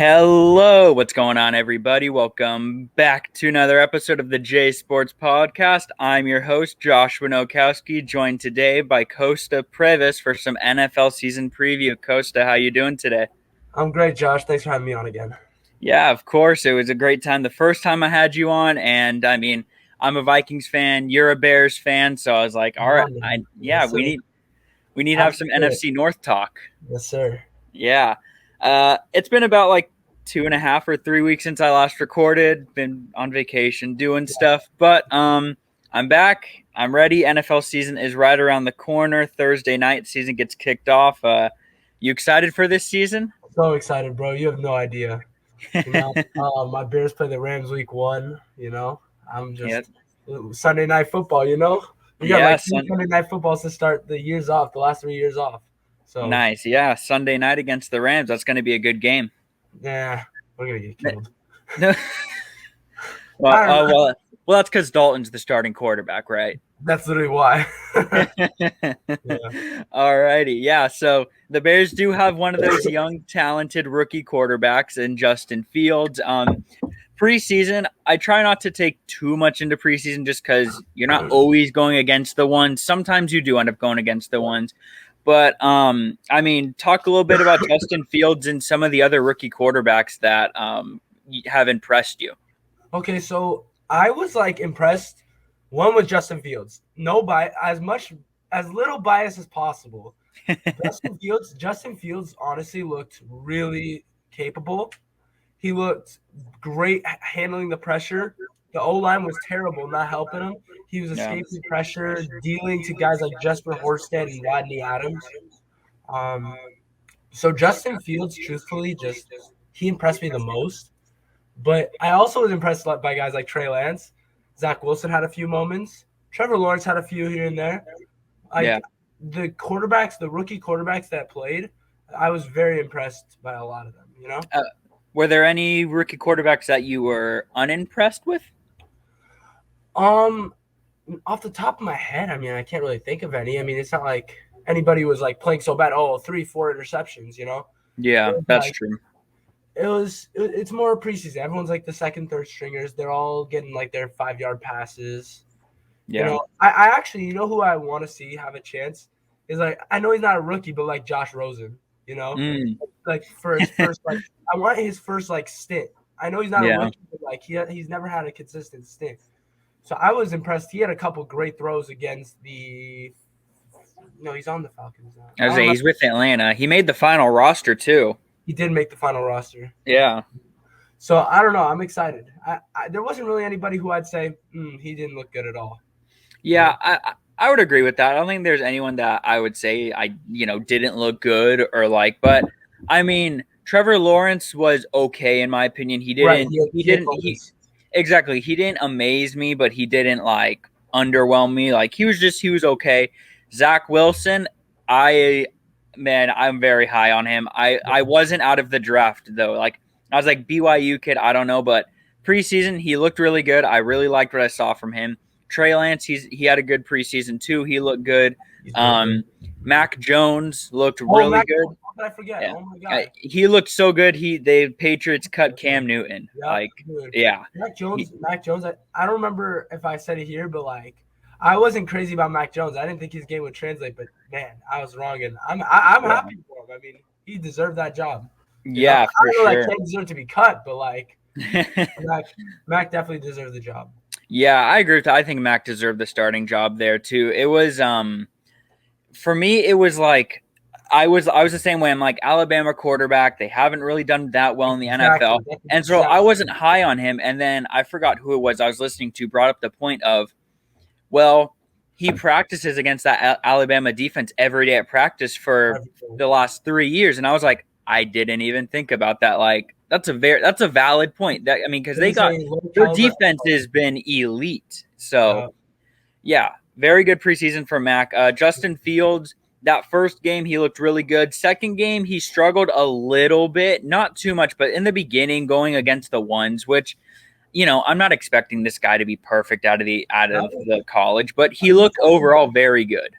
Hello, what's going on, everybody? Welcome back to another episode of the J Sports Podcast. I'm your host, Josh Winokowski, joined today by Kosta Prevas for some NFL season preview. Kosta, how you doing today? I'm great, Josh. Thanks for having me on again. Yeah, of course. It was a great time the first time I had you on, and I mean, I'm a Vikings fan, you're a Bears fan, so I was like, all right, Yes, sir. we need to have some Absolutely. NFC North talk. Yes, sir. Yeah. It's been about like 2.5 or 3 weeks since I last recorded. Been on vacation doing stuff, but I'm back. I'm ready. NFL season is right around the corner. Thursday night season gets kicked off. You excited for this season? So excited, bro. You have no idea. My Bears play the Rams week 1. I'm Yeah. just Sunday night football. We got Yeah. like 2 Sunday night footballs to start the years off, the last 3 years off. So Nice. Yeah. Sunday night against the Rams. That's going to be a good game. yeah, we're gonna get killed. No. well, I don't know. well, that's because Dalton's the starting quarterback, right? That's literally why. Yeah. Alrighty, yeah. So the Bears do have one of those young, talented rookie quarterbacks in Justin Fields. Preseason, I try not to take too much into preseason just because you're not always going against the ones. Sometimes you do end up going against the ones. But I mean, talk a little bit about Justin Fields and some of the other rookie quarterbacks that have impressed you. Okay, so I was like impressed. One with Justin Fields. No bias, as little bias as possible. Justin Fields honestly looked really capable. He looked great handling the pressure. The O-line was terrible, not helping him. He was Yeah. escaping pressure, dealing to guys like Jesper Horsted and Rodney Adams. So Justin Fields, truthfully, he impressed me the most. But I also was impressed by guys like Trey Lance. Zach Wilson had a few moments. Trevor Lawrence had a few here and there. The rookie quarterbacks that played, I was very impressed by a lot of them, Were there any rookie quarterbacks that you were unimpressed with? Off the top of my head, I mean, I can't really think of any. I mean, it's not like anybody was like playing so bad. 3-4 interceptions, Yeah, that's true. It's more preseason. Everyone's like the second, third stringers. They're all getting like their 5-yard passes. Yeah. I actually, who I want to see have a chance is like, I know he's not a rookie, but like Josh Rosen, like for his first, like I want his first like stint. I know he's not a rookie, but like he's never had a consistent stint. So I was impressed. He had a couple great throws against he's on the Falcons now. He's with Atlanta. He made the final roster too. He did make the final roster. Yeah. So I don't know. I'm excited. There wasn't really anybody who I'd say he didn't look good at all. Yeah, I would agree with that. I don't think there's anyone that I would say didn't look good or like. But I mean, Trevor Lawrence was okay in my opinion. He didn't. Right. Exactly. He didn't amaze me, but he didn't like underwhelm me. Like he was okay. Zach Wilson, I'm very high on him. I wasn't out of the draft though. Like I was like BYU kid, I don't know, but preseason he looked really good. I really liked what I saw from him. Trey Lance, he had a good preseason too. He looked good. Mac Jones looked really good. How could I forget? Yeah. Oh my god, he looked so good. The Patriots cut Cam Newton. Mac Jones. I don't remember if I said it here, but like I wasn't crazy about Mac Jones. I didn't think his game would translate, but man, I was wrong, and I'm happy for him. I mean, he deserved that job. Yeah, for I sure. don't know that Cam deserved to be cut, but like Mac definitely deserved the job. Yeah, I agree with that. I think Mac deserved the starting job there too. It was for me, it was like I was the same way. I'm like Alabama quarterback. They haven't really done that well in the NFL. And so I wasn't high on him. And then I forgot who it was I was listening to brought up the point of, well, he practices against that Alabama defense every day at practice for the last 3 years. And I was like, I didn't even think about that. Like, that's a valid point. That, I mean, because their defense has been elite. So, yeah, very good preseason for Mac. Justin Fields, that first game, he looked really good. Second game, he struggled a little bit, not too much, but in the beginning, going against the ones, which, I'm not expecting this guy to be perfect out of the college, but he looked overall very good.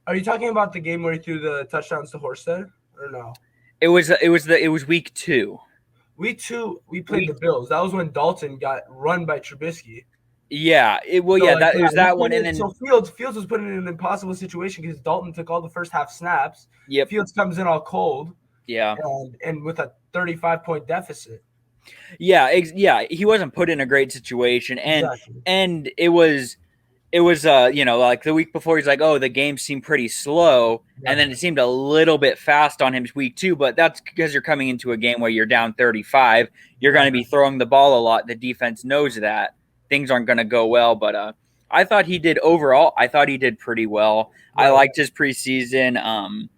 Are you talking about the game where he threw the touchdowns to Horsted or no? It was week 2. week 2 we played the Bills. That was when Dalton got run by Trubisky. Yeah, it So it was that one, and so then Fields was put in an impossible situation because Dalton took all the first half snaps. yep, Fields comes in all cold yeah, and with a 35-point deficit. yeah, he wasn't put in a great situation, Exactly. and it was you know, like the week before he's like, oh, the game seemed pretty slow, and Right. then it seemed a little bit fast on him week 2, but that's because you're coming into a game where you're down 35, you're going to be throwing the ball a lot. The defense knows that things aren't going to go well, but I thought he did overall. I thought he did pretty well. I Right. liked his preseason,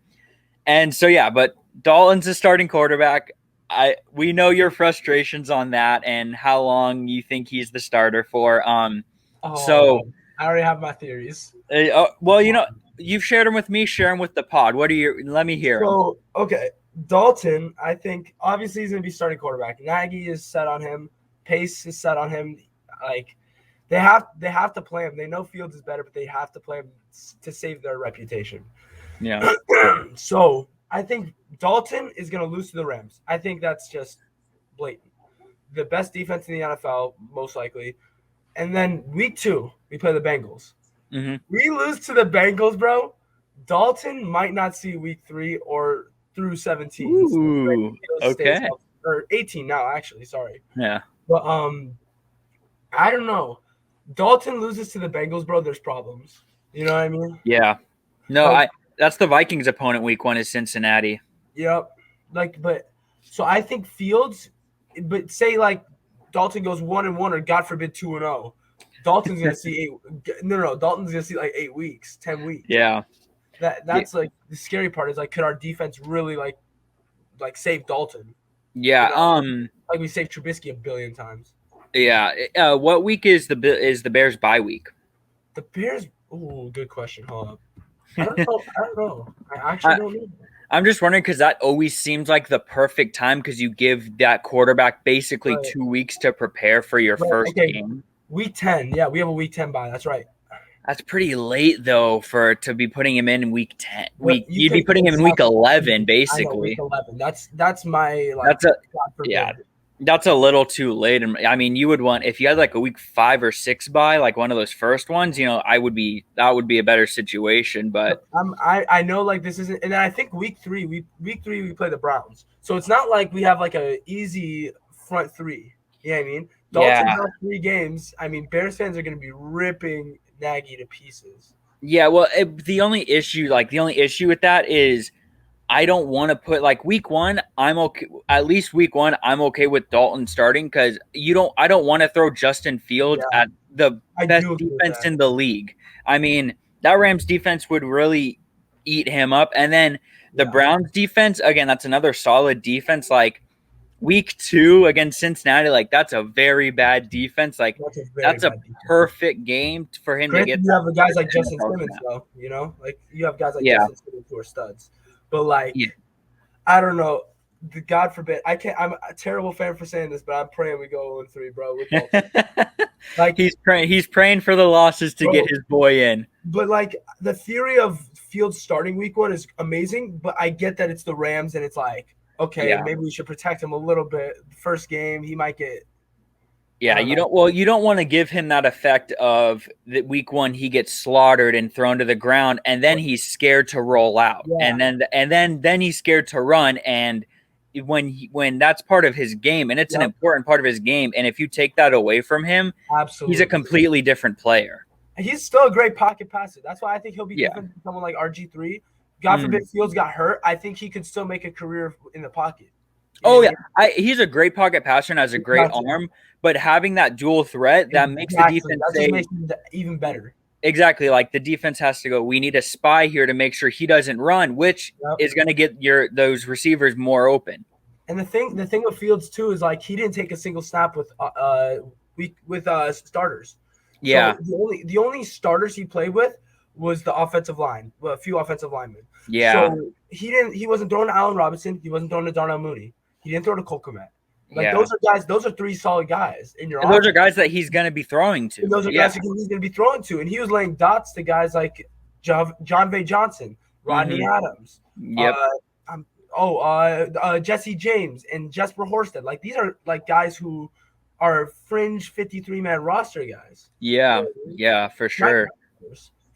and so yeah, but Dalton's a starting quarterback. We know your frustrations on that and how long you think he's the starter for. So Oh, I already have my theories. well, you know, you've shared them with me. Share them with the pod. What are your? Let me hear them. So, okay, Dalton, I think obviously he's going to be starting quarterback. Nagy is set on him. Pace is set on him. Like they have to play him. They know Fields is better, but they have to play him to save their reputation. Yeah. So, I think Dalton is going to lose to the Rams. I think that's just blatant. The best defense in the NFL, most likely. And then week 2, we play the Bengals. Mm-hmm. We lose to the Bengals, bro. Dalton might not see week 3 or through 17. Ooh, okay. Or 18 now, actually. Sorry. Yeah. But I don't know. Dalton loses to the Bengals, bro. There's problems. You know what I mean? Yeah. No, Like, that's the Vikings' opponent week 1 is Cincinnati. yep. Like, but so I think Fields, but say like Dalton goes 1-1 or God forbid 2-0. Dalton's gonna see Dalton's gonna see like 8 weeks, 10 weeks. Yeah. That's like the scary part is like, could our defense really like save Dalton? Yeah. You know? Like we saved Trubisky a billion times. Yeah. What week is the Bears bye week? The Bears. Oh, good question. Hold up. I don't know. I actually don't know. I'm just wondering because that always seems like the perfect time because you give that quarterback basically 2 weeks to prepare for your first game. Week 10. Yeah, we have a week 10 bye. That's right. That's pretty late though to be putting him in week 10. You'd be putting him in week 11 basically. Week 11. That's my that's a little too late. And I mean, you would want if you had like a week 5 or 6 bye, like one of those first ones. You know, that would be a better situation. But I know like this isn't, and then I think week 3 we play the Browns, so it's not like we have like a easy front 3. You know what I mean? Dalton has 3 games. I mean, Bears fans are going to be ripping Nagy to pieces. Yeah, well, the only issue with that is I don't want to put like week 1. I'm okay. At least week 1, I'm okay with Dalton starting because I don't want to throw Justin Fields at the best defense in the league. I mean, that Rams defense would really eat him up, and then the Browns defense again. That's another solid defense. Like week 2 against Cincinnati, like that's a very bad defense. Like that's a perfect game for him to get. You have guys like Justin Simmons, though. You know, like you have guys like Justin Simmons who are studs. But like, I don't know. God forbid. I can't. I'm a terrible fan for saying this, but I'm praying we go 0-3, bro. Like he's praying for the losses to get his boy in. But like the theory of Fields starting week 1 is amazing, but I get that it's the Rams and it's like, okay, maybe we should protect him a little bit. First game, he might get. Yeah, you don't want to give him that effect of that week 1 he gets slaughtered and thrown to the ground, and then he's scared to roll out, and then he's scared to run, and when that's part of his game, and it's an important part of his game, and if you take that away from him, he's a completely different player. He's still a great pocket passer. That's why I think he'll be different from someone like RG3. God forbid Fields got hurt. I think he could still make a career in the pocket. He's a great pocket passer and has a great arm, but having that dual threat that makes the defense makes him even better. Exactly, like the defense has to go. We need a spy here to make sure he doesn't run, which is going to get those receivers more open. And the thing with Fields too is like he didn't take a single snap with starters. Yeah, so the only starters he played with was the offensive line, a few offensive linemen. Yeah, so he wasn't throwing to Allen Robinson. He wasn't throwing to Darnell Mooney. He didn't throw to Cole Kmet. Like those are 3 solid guys in your. Those are guys that he's going to be throwing to. And those are guys he's going to be throwing to, and he was laying dots to guys like John Johnson, Rodney Adams. Yep. Jesse James and Jesper Horsted. Like these are like guys who are fringe 53-man roster guys. Yeah, yeah, for sure.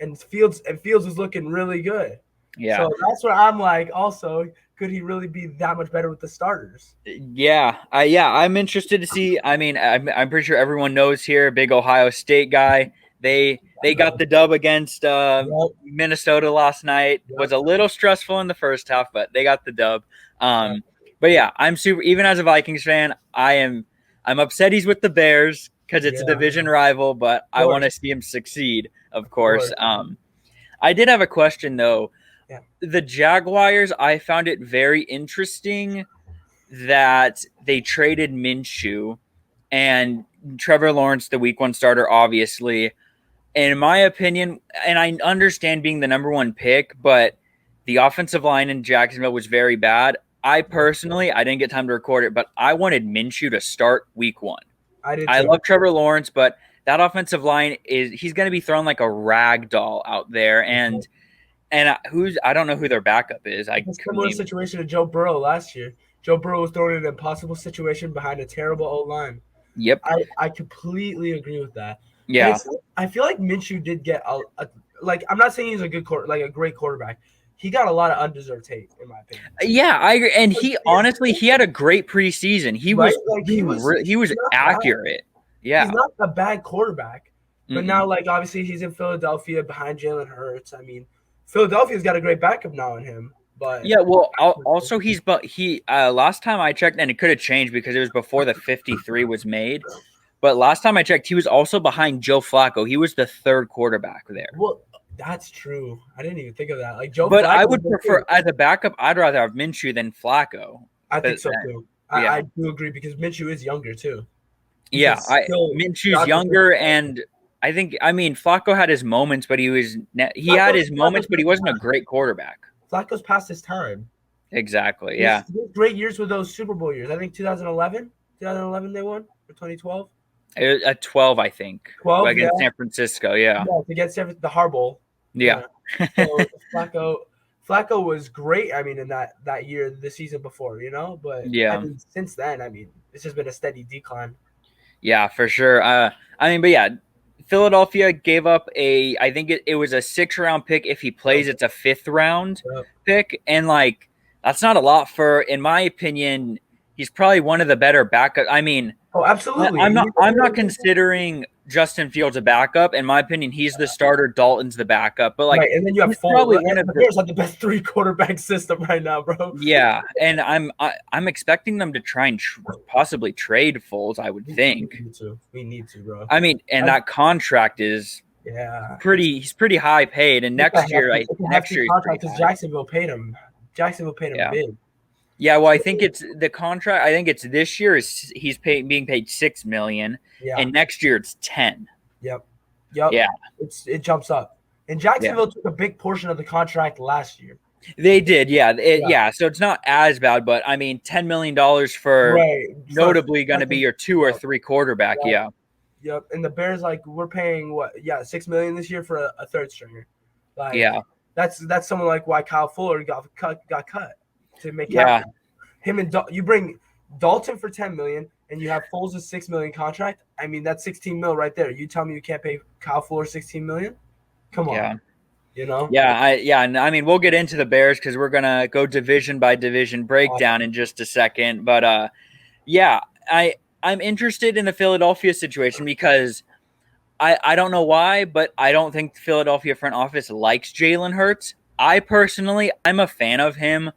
And Fields is looking really good. Yeah. So that's where I'm like, also, could he really be that much better with the starters? Yeah, I'm interested to see. I mean, I'm pretty sure everyone knows here, big Ohio State guy. They got the dub against Minnesota last night. Yep. Was a little stressful in the first half, but they got the dub. But yeah, I'm super. Even as a Vikings fan, I'm upset he's with the Bears because it's a division rival. But I want to see him succeed, of course. I did have a question though. Yeah. The Jaguars, I found it very interesting that they traded Minshew and Trevor Lawrence, the week 1 starter, obviously. And in my opinion, and I understand being the number 1 pick, but the offensive line in Jacksonville was very bad. I personally, I didn't get time to record it, but I wanted Minshew to start week 1. I love Trevor Lawrence, but that offensive line he's going to be thrown like a rag doll out there. And I don't know who their backup is. It's a similar situation to Joe Burrow last year. Joe Burrow was thrown in an impossible situation behind a terrible O-line. Yep. I completely agree with that. Yeah. I feel like Minshew did get like, I'm not saying he's a great quarterback. He got a lot of undeserved hate, in my opinion. Yeah, I agree. And he had a great preseason. He was accurate. Yeah. He's not a bad quarterback. But now, like, obviously he's in Philadelphia behind Jalen Hurts. I mean, Philadelphia's got a great backup now in him. But yeah, well, also he last time I checked, and it could have changed because it was before the 53 was made. But last time I checked, he was also behind Joe Flacco. He was the 3rd quarterback there. Well, that's true. I didn't even think of that. Like Joe, but Flacco I would prefer as a backup. I'd rather have Minshew than Flacco. I think so too. I do agree because Minshew is younger too. Minshew's younger, and I mean Flacco had his moments, but he had his moments, but he wasn't a great quarterback. Flacco's past his time. Exactly. Yeah. He had great years with those Super Bowl years. I think 2011 they won, or 2012. A 12, I think. 12 against San Francisco. Yeah. Against the Harbaugh. Yeah. So Flacco was great. I mean, in that year, the season before, but I mean, since then, I mean, it's just been a steady decline. Yeah, for sure. I mean, but yeah, Philadelphia gave up I think it was a 6th-round pick. If he plays, it's a 5th-round pick. And like, that's not a lot in my opinion, he's probably one of the better backup. I mean, oh, absolutely. I'm not considering Justin Fields a backup. In my opinion, he's the starter. Dalton's the backup. But like, and then you have probably the Bears have the best 3 quarterback system right now, bro. Yeah, and I'm expecting them to try and possibly trade Foles. I would think we need to, bro. I mean, and that contract is he's pretty high paid, and next year because Jacksonville paid him. Big. Yeah, well, I think it's the contract. I think it's this year he's being paid $6 million, and next year it's 10. Yep. Yeah, it jumps up. And Jacksonville took a big portion of the contract last year. They did, yeah. So it's not as bad, but I mean, $10 million for notably going to be your 2 or 3 quarterback. Yeah. Yep. And the Bears, like, we're paying $6 million this year for a 3rd stringer. Like, that's someone like why Kyle Fuller got cut to make him and you bring Dalton for $10 million and you have Foles' $6 million contract. I mean, that's $16 million right there. You tell me you can't pay Kyle Fuller $16 million? Come on. And I mean, we'll get into the Bears because we're gonna go division by division breakdown in just a second. But I'm interested in the Philadelphia situation because I don't know why, but I don't think the Philadelphia front office likes Jalen Hurts. I'm a fan of him.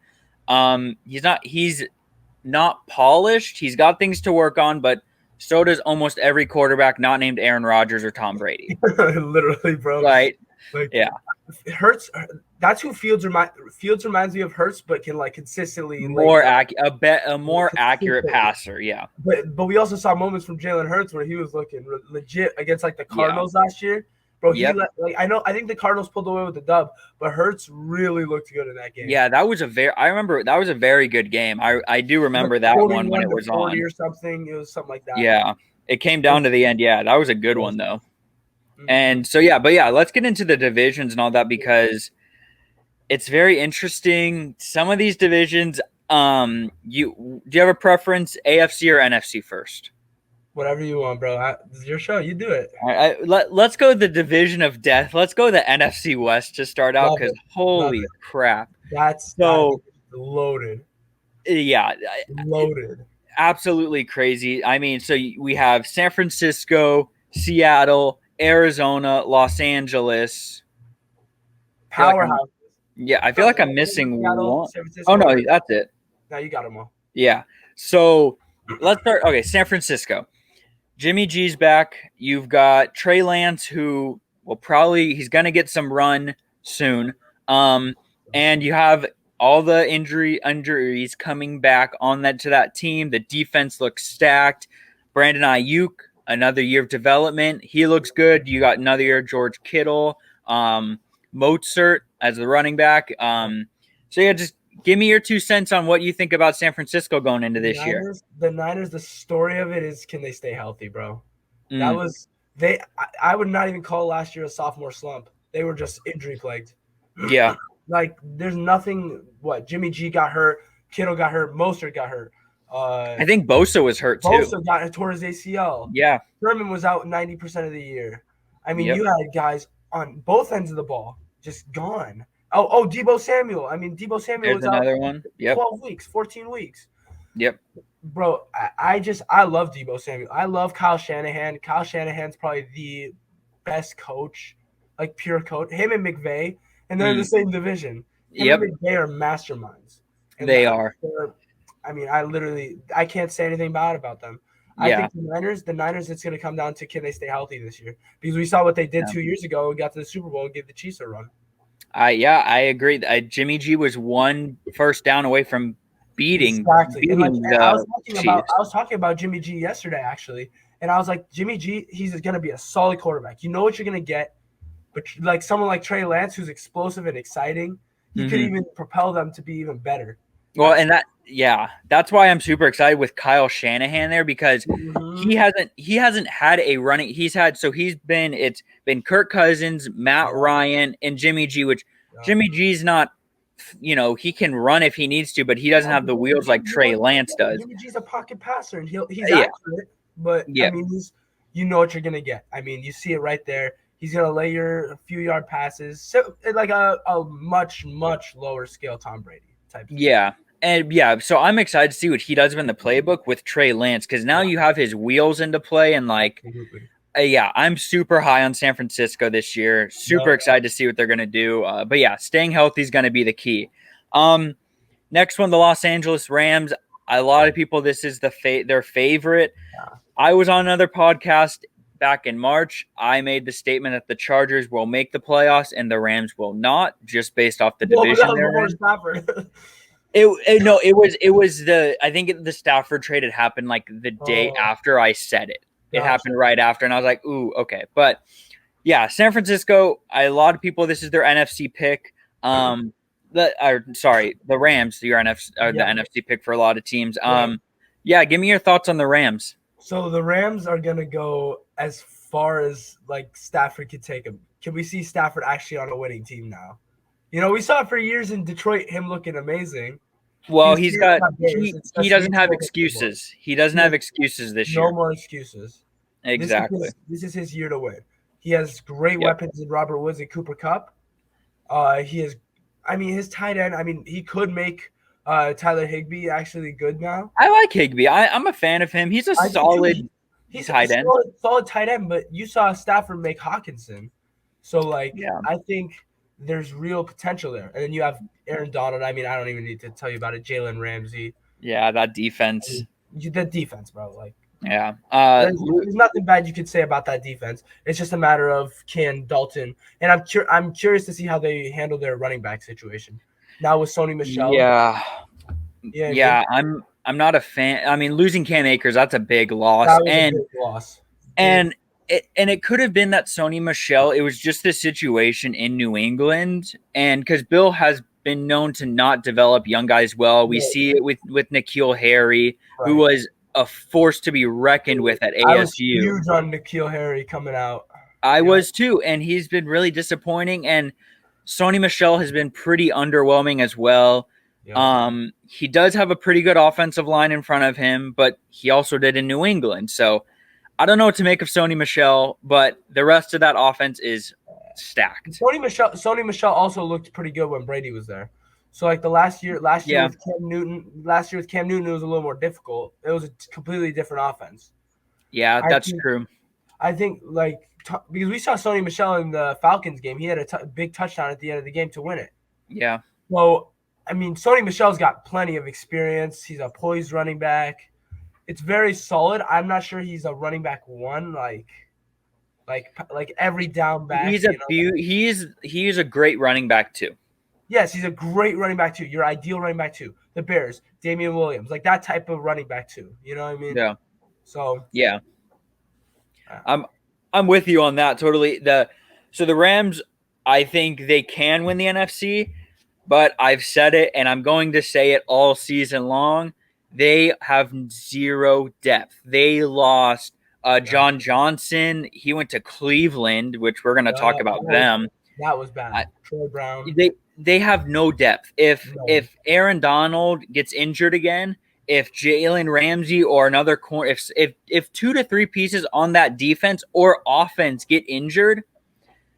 He's not polished. He's got things to work on, but so does almost every quarterback not named Aaron Rodgers or Tom Brady. Literally, bro. Right? Hurts. That's who Fields reminds me of Hurts, but can like consistently a more accurate passer. Yeah. But we also saw moments from Jalen Hurts where he was looking legit against like the Cardinals last year. Bro, I think the Cardinals pulled away with the dub, but Hurts really looked good in that game. Yeah, I remember that was a very good game. I do remember that one when it was on or something. It was something like that. Yeah, it came down to the end. Yeah, that was a good one though. And so let's get into the divisions and all that because it's very interesting. Some of these divisions, Do you have a preference, AFC or NFC first? Whatever you want, bro. This is your show. You do it. All right, let's go the division of death. Let's go the NFC West to start out Love because it. Love holy it. crap. That So loaded. yeah, Loaded. absolutely crazy. I mean, so we have San Francisco, Seattle, Arizona, Los Angeles. Powerhouse. I feel like I'm missing Seattle, one. San Oh Francisco. no, that's it. Now you got them all. Yeah. So let's start. Okay, San Francisco. Jimmy G's back. You've got Trey Lance, who will probably he's gonna get some run soon. And you have all the injuries coming back on that team. The defense looks stacked. Brandon Ayuk, another year of development. He looks good. You got another year of George Kittle. Mozart as the running back. So yeah, just give me your 2 cents on what you think about San Francisco going into this year. The Niners, the story of it is, can they stay healthy, bro? That Mm. was they. I would not even call last year a sophomore slump. They were just injury plagued. Yeah. Like there's nothing. What Jimmy G got hurt, Kittle got hurt, Mostert got hurt. I think Bosa was hurt too. Bosa got tore his ACL. Yeah. Sherman was out 90% of the year. I mean, Yep. you had guys on both ends of the ball just gone. Oh, Deebo Samuel. I mean, Deebo Samuel There's was out another one. Yep. 12 weeks, 14 weeks. Yep. Bro, I love Deebo Samuel. I love Kyle Shanahan. Kyle Shanahan's probably the best coach, like pure coach. Him and McVay, and they're in the same division. Him Yep. and McVay are masterminds. And They are. I mean, I can't say anything bad about them. I think the Niners, it's going to come down to, can they stay healthy this year? Because we saw what they did 2 years ago and got to the Super Bowl and gave the Chiefs a run. I agree. Jimmy G was one first down away from beating I was talking about Jimmy G yesterday, actually, and I was like, Jimmy G, he's going to be a solid quarterback. You know what you're going to get, but like someone like Trey Lance, who's explosive and exciting, he could even propel them to be even better. Well, and that's why I'm super excited with Kyle Shanahan there, because he hasn't had a running. He's been Kirk Cousins, Matt Ryan, and Jimmy G, which Jimmy G's not, he can run if he needs to, but he doesn't have the wheels like Trey Lance does. Jimmy G's a pocket passer, and he's accurate, but I mean, you know what you're gonna get. I mean, you see it right there. He's gonna lay a few yard passes, so like a much lower scale Tom Brady type. Yeah. And so I'm excited to see what he does in the playbook with Trey Lance, because now you have his wheels into play, and I'm super high on San Francisco this year. Super excited to see what they're gonna do. But staying healthy is gonna be the key. Next one, the Los Angeles Rams. A lot of people, this is their favorite. I was on another podcast back in March. I made the statement that the Chargers will make the playoffs and the Rams will not, just based off the division they're in. It was I think the Stafford trade had happened like the day after I said it. It happened right after, and I was like, ooh, okay. But San Francisco, a lot of people, this is their NFC pick. The Rams, the NFC pick for a lot of teams. Give me your thoughts on the Rams. So the Rams are gonna go as far as like Stafford could take them. Can we see Stafford actually on a winning team now? We saw it for years in Detroit, him looking amazing. Well, he doesn't have excuses. He doesn't have excuses this year. No more excuses. Exactly. This is his year to win. He has great weapons in Robert Woods and Cooper Kupp. His tight end, he could make Tyler Higbee actually good now. I like Higbee. I'm a fan of him. He's a solid tight end. Solid tight end, but you saw Stafford make Hawkinson. So, I think there's real potential there. And then you have Aaron Donald. I don't even need to tell you about it. Jalen Ramsey. Yeah, that defense. The defense, bro. There's nothing bad you could say about that defense. It's just a matter of can Dalton. And I'm curious to see how they handle their running back situation. Now with Sony Michel. Yeah. I'm not a fan. Losing Cam Akers, that's a big loss. That was a big loss. And it could have been that Sony Michel, it was just the situation in New England. And because Bill has been known to not develop young guys well. We see it with N'Keal Harry, who was a force to be reckoned with at ASU. I was huge on N'Keal Harry coming out. I was too, and he's been really disappointing. And Sony Michel has been pretty underwhelming as well. Yep. He does have a pretty good offensive line in front of him, but he also did in New England. So I don't know what to make of Sony Michel, but the rest of that offense is stacked. Sony Michel also looked pretty good when Brady was there. So like the last year Yeah. with Cam Newton, it was a little more difficult. It was a completely different offense. Yeah, I that's think true. like because we saw Sony Michel in the Falcons game, he had a big touchdown at the end of the game to win it. Yeah. So I mean, Sony Michel's got plenty of experience. He's a poised running back. It's very solid. I'm not sure he's a running back one, like every down back. He's he's a great running back too. Yes, he's a great running back too. Your ideal running back too. The Bears, Damian Williams, like that type of running back too. You know what I mean? Yeah. So yeah, I'm with you on that totally. So the Rams, I think they can win the NFC, but I've said it and I'm going to say it all season long. They have zero depth. They lost John Johnson. He went to Cleveland, which we're going to talk about them. That was bad. Troy Brown. They have no depth. If Aaron Donald gets injured again, if Jalen Ramsey or another corner, if 2 to 3 pieces on that defense or offense get injured,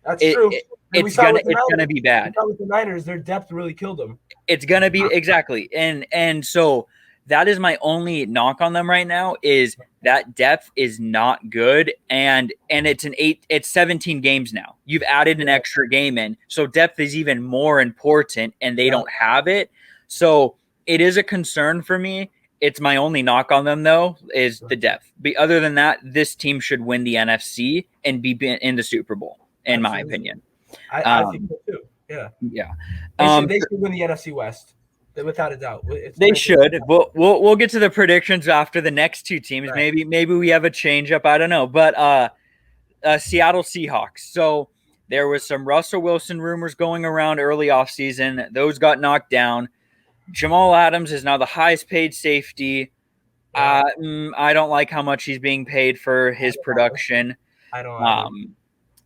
that's true. It's gonna be bad. With the Niners, their depth really killed them. It's gonna be exactly, and so that is my only knock on them right now is that depth is not good, and it's 17 games now. You've added an extra game in, so depth is even more important, and they don't have it. So it is a concern for me. It's my only knock on them, though, is the depth. But other than that, this team should win the NFC and be in the Super Bowl, in my opinion. I think so too. Yeah. Yeah. They should win the NFC West, without a doubt. They should. We'll get to the predictions after the next two teams. Right. Maybe we have a change up. I don't know. But Seattle Seahawks. So there was some Russell Wilson rumors going around early offseason. Those got knocked down. Jamal Adams is now the highest paid safety. I don't like how much he's being paid for his production. I don't.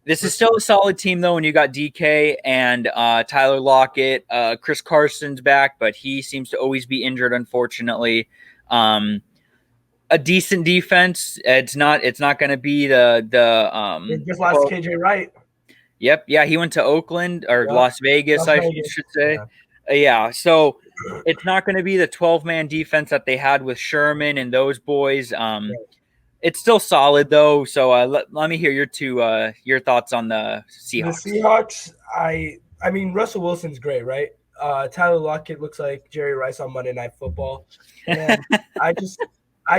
This is still a solid team, though, when you got DK and Tyler Lockett. Chris Carson's back, but he seems to always be injured, unfortunately. A decent defense. It's not going to be the they just lost KJ Wright. Yep. Yeah, he went to Oakland or Las Vegas, I should say. Yeah. So it's not going to be the 12-man defense that they had with Sherman and those boys. It's still solid, though. So let me hear your thoughts on the Seahawks. The Seahawks, I mean, Russell Wilson's great, right? Tyler Lockett looks like Jerry Rice on Monday Night Football. And I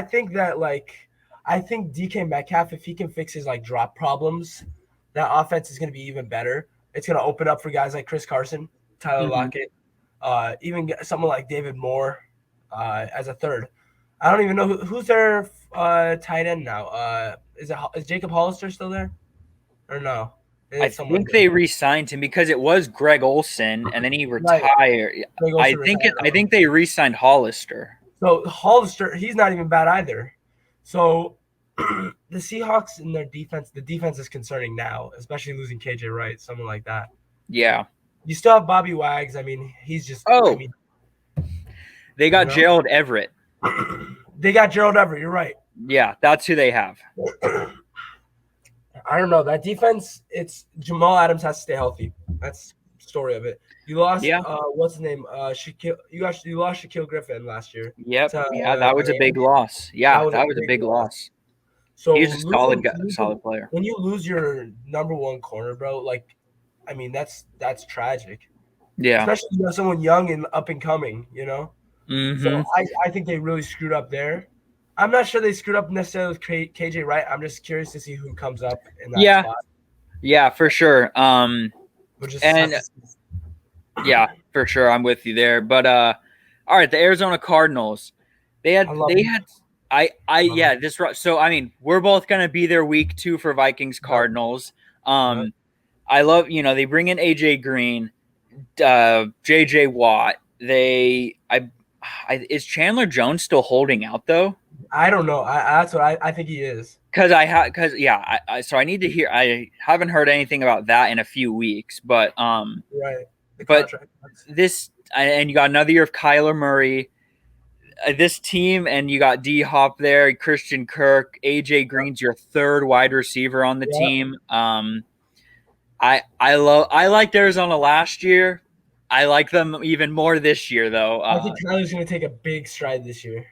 think DK Metcalf, if he can fix his drop problems, that offense is going to be even better. It's going to open up for guys like Chris Carson, Tyler Lockett, even someone like David Moore as a third. I don't even know who's their tight end now. Is Jacob Hollister still there, or no? I think they re-signed him because it was Greg Olsen, and then he retired. I think they re-signed Hollister. So Hollister, he's not even bad either. So the Seahawks and their defense, the defense is concerning now, especially losing KJ Wright, someone like that. Yeah. You still have Bobby Wags. I mean, he's just. They got Gerald Everett. They got Gerald Everett. You're right. Yeah, that's who they have. I don't know. That defense, it's Jamal Adams has to stay healthy. That's the story of it. You lost what's his name? Shaquille. You lost Shaquille Griffin last year. Yep. That was a big loss. Yeah, that was a big loss. So he's a solid player. When you lose your number one corner, bro, I mean that's tragic. Yeah. Especially if you have someone young and up and coming, you know? Mm-hmm. So I think they really screwed up there. I'm not sure they screwed up necessarily with KJ Wright. I'm just curious to see who comes up in that spot. Yeah, for sure. Yeah, for sure. I'm with you there. But all right, the Arizona Cardinals. So I mean, we're both gonna be there week 2 for Vikings Cardinals. I love, they bring in AJ Green, JJ Watt. Is Chandler Jones still holding out though? I don't know. That's what I think he is. So I need to hear. I haven't heard anything about that in a few weeks, but right. The but contract. this and you got another year of Kyler Murray. This team, and you got D Hop there, Christian Kirk, AJ Green's your third wide receiver on the team. I liked Arizona last year. I like them even more this year, though. I think Kyler's going to take a big stride this year.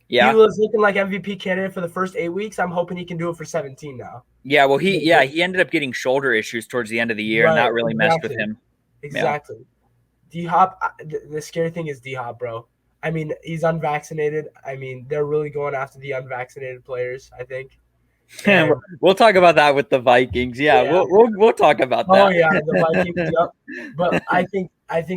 He Yeah, was looking like MVP candidate for the first 8 weeks. I'm hoping he can do it for 17 now. yeah. Well, he ended up getting shoulder issues towards the end of the year, and Right, that really messed with him. Exactly. D Hop. The scary thing is D Hop, bro. I mean, he's unvaccinated. I mean, they're really going after the unvaccinated players, I think. And we'll talk about that with the Vikings. Yeah, yeah. We'll talk about that. Oh yeah, the Vikings. Yep. But I think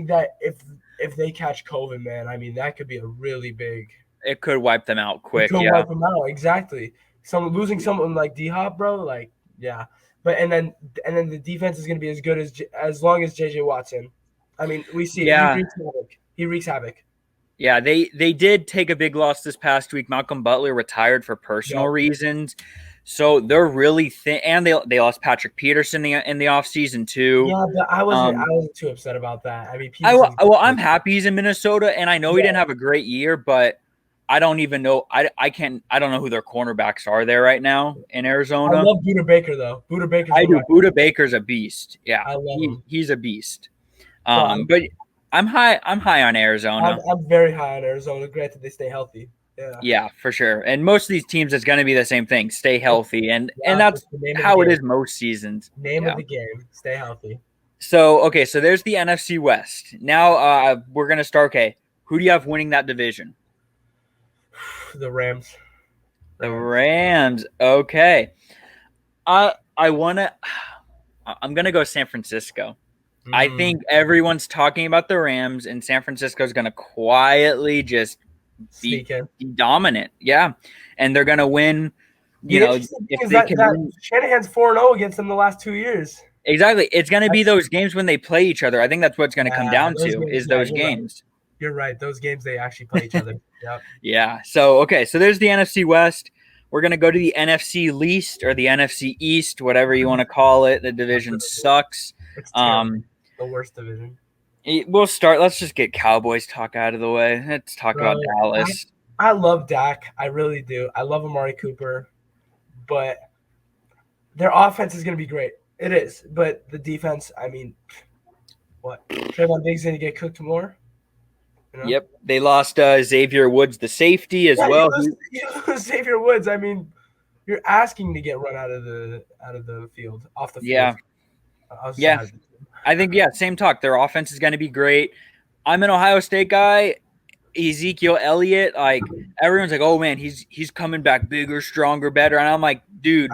that if they catch COVID, man, I mean that could be a really big. It could wipe them out quick. It could yeah, wipe them out exactly. Losing someone like D Hop, bro, like yeah. But and then the defense is going to be as good as long as JJ Watson. I mean, we see yeah. He wreaks havoc. Yeah, they did take a big loss this past week. Malcolm Butler retired for personal reasons. So they're really thin, and they lost Patrick Peterson in the offseason too. Yeah, but I wasn't too upset about that. I mean, I'm happy he's in Minnesota, and I know he didn't have a great year, but I don't even know. I don't know who their cornerbacks are there right now in Arizona. I love Buda Baker though. Buda Baker. I do. Buda Baker's a beast. Yeah, I love him. He's a beast. But I'm high on Arizona. I'm very high on Arizona. Granted, they stay healthy. Yeah, for sure. And most of these teams, it's going to be the same thing: stay healthy, and that's how it is most seasons. Name of the game: stay healthy. So there's the NFC West. Now we're going to start. Okay, who do you have winning that division? The Rams. The Rams. Okay. I'm going to go San Francisco. I think everyone's talking about the Rams, and San Francisco is going to quietly just be dominant. Yeah. And they're going to win. If they can win. Shanahan's 4-0 against them the last 2 years. Exactly. It's going to be those games when they play each other. I think that's what's going to come down to is those games. Right. You're right. Those games, they actually play each other. Yep. Yeah. So there's the NFC West. We're going to go to the NFC Least or the NFC East, whatever you want to call it. The division sucks. It's the worst division. We'll start. Let's just get Cowboys talk out of the way. Let's talk about Dallas. I love Dak. I really do. I love Amari Cooper. But their offense is going to be great. It is. But the defense, I mean, what? Trayvon Diggs going to get cooked more? You know? Yep. They lost Xavier Woods, the safety, as well. You lose Xavier Woods. I mean, you're asking to get run out of the field, off the field. Yeah. I think, same talk. Their offense is going to be great. I'm an Ohio State guy. Ezekiel Elliott, like everyone's like, oh man, he's coming back bigger, stronger, better. And I'm like, dude,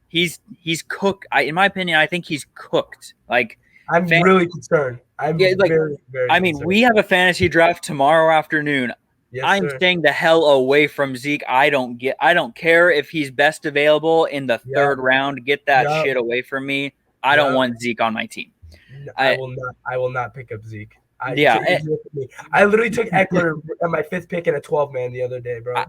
he's cooked. In my opinion, I think he's cooked. Like, I'm really concerned. Very, very concerned. We have a fantasy draft tomorrow afternoon. Yes, I'm staying the hell away from Zeke. I don't care if he's best available in the third round. Get that shit away from me. I don't want Zeke on my team. I will not pick up Zeke. I literally took Eckler at my 5th pick in a 12-man the other day, bro.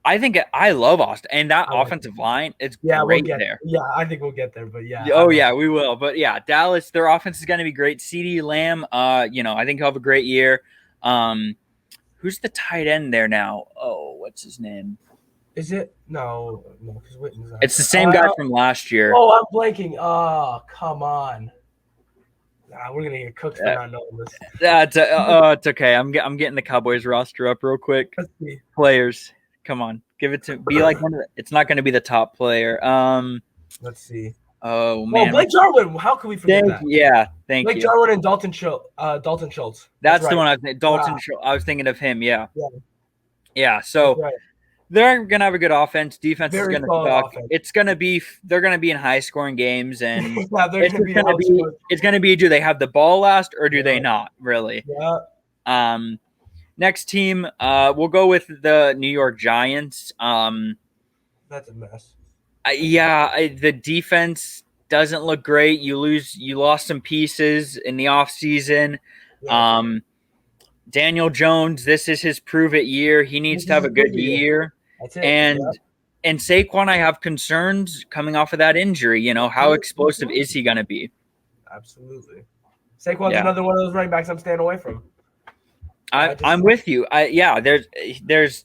I think I love Austin and that offensive line. It's great there. Yeah, I think we'll get there, but yeah. Oh yeah, we will. But yeah, Dallas, their offense is going to be great. CeeDee Lamb, I think he'll have a great year. Who's the tight end there now? Oh, what's his name? Is it no? Because Witten's not. It's the same guy from last year. Oh, I'm blanking. Oh, come on. Nah, we're gonna get cooked for not knowing this. It's okay. I'm getting the Cowboys roster up real quick. Let's see. Players, come on, give it to be like one of the, it's not going to be the top player. Let's see. Oh man, Blake Jarwin. How can we forget that? Yeah, thank you. Blake Jarwin and Dalton Schultz. That's right. The one I was thinking. Schultz. I was thinking of him. Yeah. So they're gonna have a good offense. Defense is gonna suck. It's gonna be. They're gonna be in high scoring games, and it's gonna be. Do they have the ball last, or do they not? Really? Yeah. Next team, we'll go with the New York Giants. That's a mess. The defense doesn't look great. You lost some pieces in the offseason. Yeah. Daniel Jones, this is his prove it year. He needs to have a good year. That's it. And Saquon, I have concerns coming off of that injury. How explosive is he going to be? Absolutely. Saquon's Yeah. another one of those running backs I'm staying away from. I'm with you. There's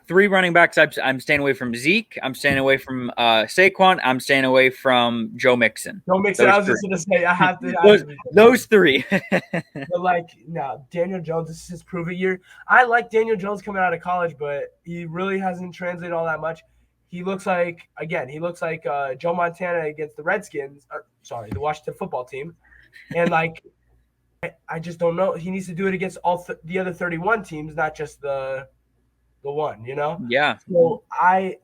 3 running backs I'm staying away from. Zeke, I'm staying away from Saquon, I'm staying away from Joe Mixon. Don't mix it. Those I was 3. just gonna say I have to. Those 3. But like, no, Daniel Jones, this is his prove it year. I like Daniel Jones coming out of college, but he really hasn't translated all that much. He looks like Joe Montana against the Redskins. The Washington football team, and like I just don't know. He needs to do it against all the other 31 teams, not just the one. Yeah. So I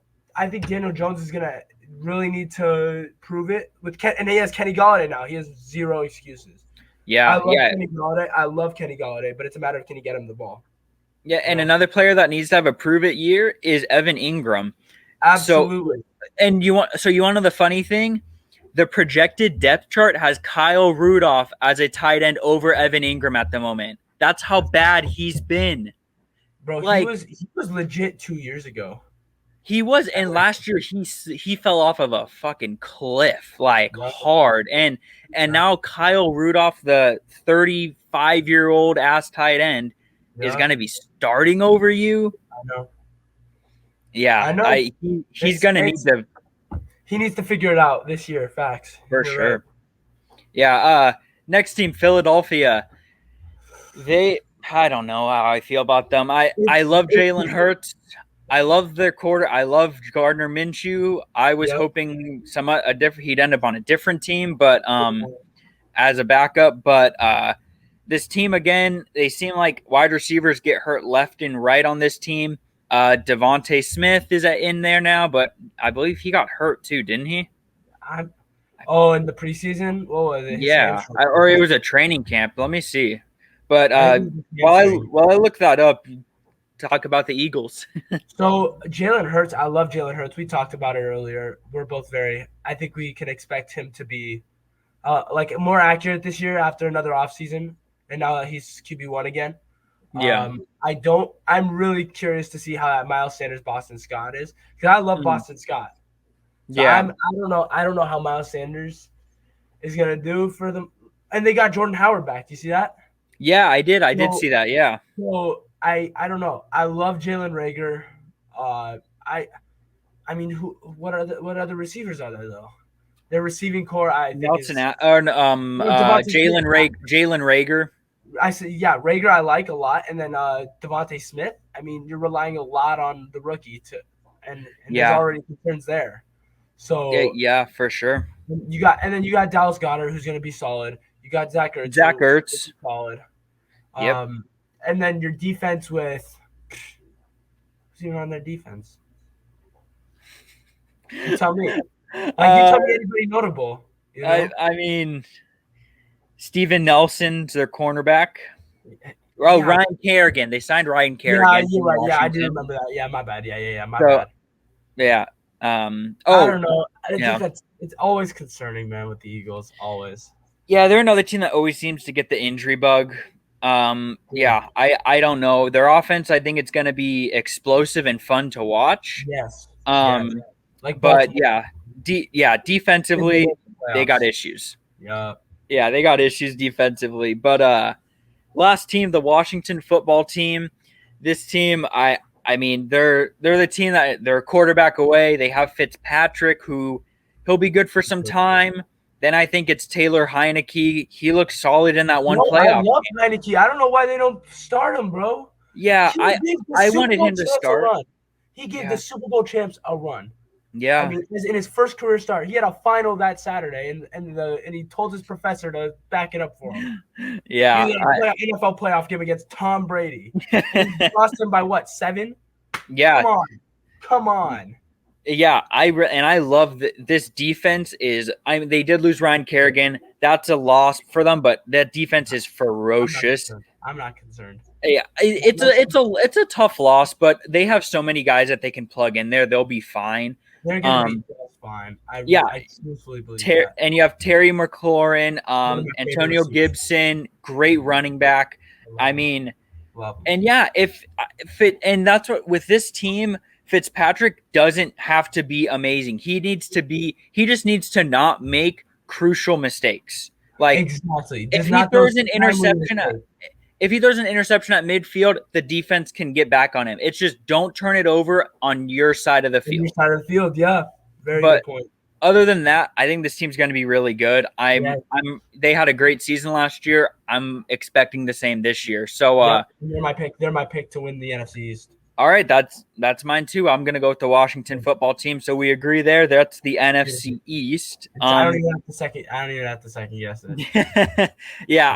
think Daniel Jones is gonna really need to prove it with and he has Kenny Golladay now. He has zero excuses. Yeah. I love Kenny Golladay, but it's a matter of can he get him the ball. Yeah, and another player that needs to have a prove it year is Evan Ingram. Absolutely. You want to know the funny thing? The projected depth chart has Kyle Rudolph as a tight end over Evan Ingram at the moment. That's how bad he's been. Bro, he was legit 2 years ago. He was, and last year he fell off of a fucking cliff, hard. And now Kyle Rudolph, the 35-year-old ass tight end, is gonna be starting over you. I know. Yeah, I know. He's gonna need to. He needs to figure it out this year. Facts. For sure. Right. Yeah. Next team, Philadelphia. I don't know how I feel about them. I love Jalen Hurts. I love their quarter. I love Gardner Minshew. I was hoping he'd end up on a different team, but as a backup. But this team again, they seem like wide receivers get hurt left and right on this team. Devontae Smith is in there now, but I believe he got hurt too, didn't he? In the preseason? What was it? Yeah, or it was a training camp. Let me see. But while I look that up, talk about the Eagles. So Jalen Hurts, I love Jalen Hurts. We talked about it earlier. We're both I think we can expect him to be more accurate this year after another offseason, and now that he's QB1 again. Yeah. I'm really curious to see how that Miles Sanders Boston Scott is, because I love Boston Scott. So yeah. I don't know how Miles Sanders is gonna do for them. And they got Jordan Howard back. Do you see that? Yeah, I did. I did see that. Yeah. So I don't know. I love Jalen Reagor. What other receivers are there though? Their receiving core, I think, Jalen Reagor. I said, Reagor I like a lot, and then Devontae Smith. I mean, you're relying a lot on the rookie and there's already concerns there. So yeah, for sure. You got Dallas Goedert, who's going to be solid. You got Zach Ertz, solid. Yep. And then your defense with who's even on their defense? You tell me. You tell me anybody notable. You know? I mean, Steven Nelson's their cornerback. Oh, Ryan Kerrigan. They signed Ryan Kerrigan. Yeah, you're right. Yeah, I do remember that. Yeah, my bad. Yeah, my bad. Yeah. I don't know. It's always concerning, man, with the Eagles. Always. Yeah, they're another team that always seems to get the injury bug. I don't know. Their offense, I think it's going to be explosive and fun to watch. Yes. Defensively, they got issues. Yeah. Yeah, they got issues defensively. But last team, the Washington football team. This team, I mean, they're the team that they're a quarterback away. They have Fitzpatrick, who he'll be good for some time. Then I think it's Taylor Heineke. He looks solid in that one playoff. I love Heineke. I don't know why they don't start him, bro. Yeah, I wanted him to start. He gave the Super Bowl champs a run. Yeah, I mean, in his first career start, he had a final that Saturday, and he told his professor to back it up for him. Yeah, he was in an NFL playoff game against Tom Brady. He lost him by what, 7? Yeah, come on. Yeah, I love this defense. They did lose Ryan Kerrigan. That's a loss for them, but that defense is ferocious. I'm not concerned. Yeah, it's a tough loss, but they have so many guys that they can plug in there. They'll be fine. They're gonna be just fine. I truthfully believe that. And you have Terry McLaurin, Antonio Gibson, great running back. I mean, and that's what with this team. Fitzpatrick doesn't have to be amazing. He just needs to not make crucial mistakes. Like exactly. if Just he not those throws an timely interception at mistakes. if he throws an interception at midfield, the defense can get back on him. It's just don't turn it over on your side of the In your field. side of the field, yeah. Very But good point. other than that, I think this team's going to be really good. Yeah. They had a great season last year. I'm expecting the same this year. So Yep. They're my pick. They're my pick to win the NFC East. all right, that's mine too. I'm going to go with the Washington football team. So we agree there. That's the NFC East. I don't even have to second. I don't even have to second guess it. Yeah,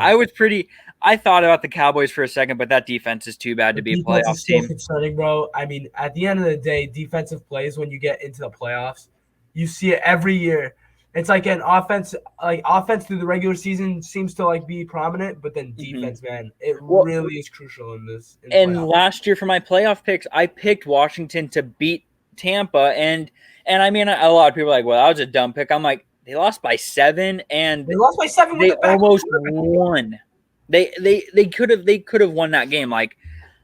I thought about the Cowboys for a second, but that defense is too bad to be a Defense playoff is so team. concerning, bro. I mean, at the end of the day, defensive plays when you get into the playoffs, you see it every year. It's like an offense through the regular season seems to like be prominent, but then defense, man, it really is crucial in this. And last year for my playoff picks, I picked Washington to beat Tampa, and I mean a lot of people are like, well, that was a dumb pick. I'm like, they lost by 7, and they lost by 7 with they the back. almost won. They could have won that game. Like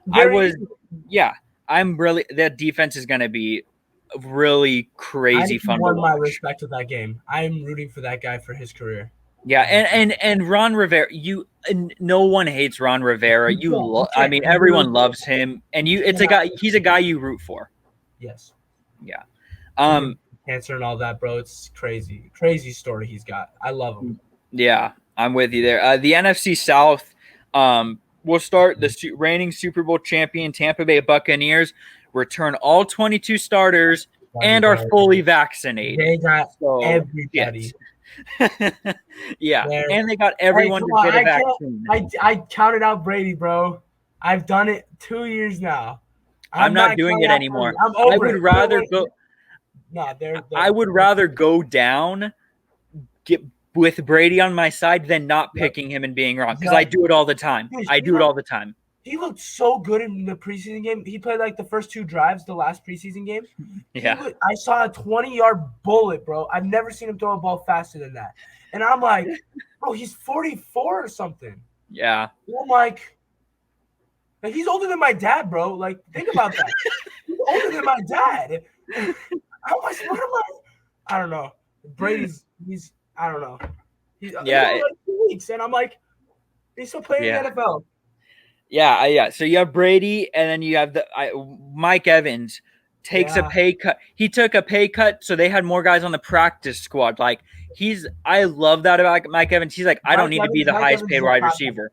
I'm really that defense is going to be really crazy fun to watch. My respect with that game. I'm rooting for that guy for his career. Yeah, and Ron Rivera, no one hates Ron Rivera. I mean, everyone loves him, and he's a guy you root for. Yes. Yeah. Cancer and all that, bro. It's crazy story he's got. I love him. Yeah, I'm with you there. The NFC South, we'll start the reigning Super Bowl champion Tampa Bay Buccaneers return all 22 starters and are fully vaccinated. They got everybody. Yeah, and they got everyone to get a vaccine. I counted out Brady, bro. I've done it 2 years now. I'm not doing it anymore. I would rather go. No, I would rather go down, get with Brady on my side than not picking him and being wrong, because I do it all the time. He looked so good in the preseason game. He played like the first 2 drives, the last preseason game. Yeah. I saw a 20-yard bullet, bro. I've never seen him throw a ball faster than that. And I'm like, bro, he's 44 or something. Yeah. I'm like he's older than my dad, bro. Like, think about that. He's older than my dad. I don't know. I don't know. He's like 2 weeks, and I'm like, he's still playing in the NFL. Yeah. So you have Brady, and then you have Mike Evans takes a pay cut. He took a pay cut, so they had more guys on the practice squad. Like I love that about Mike Evans. He's like, I don't need to be the highest paid wide receiver.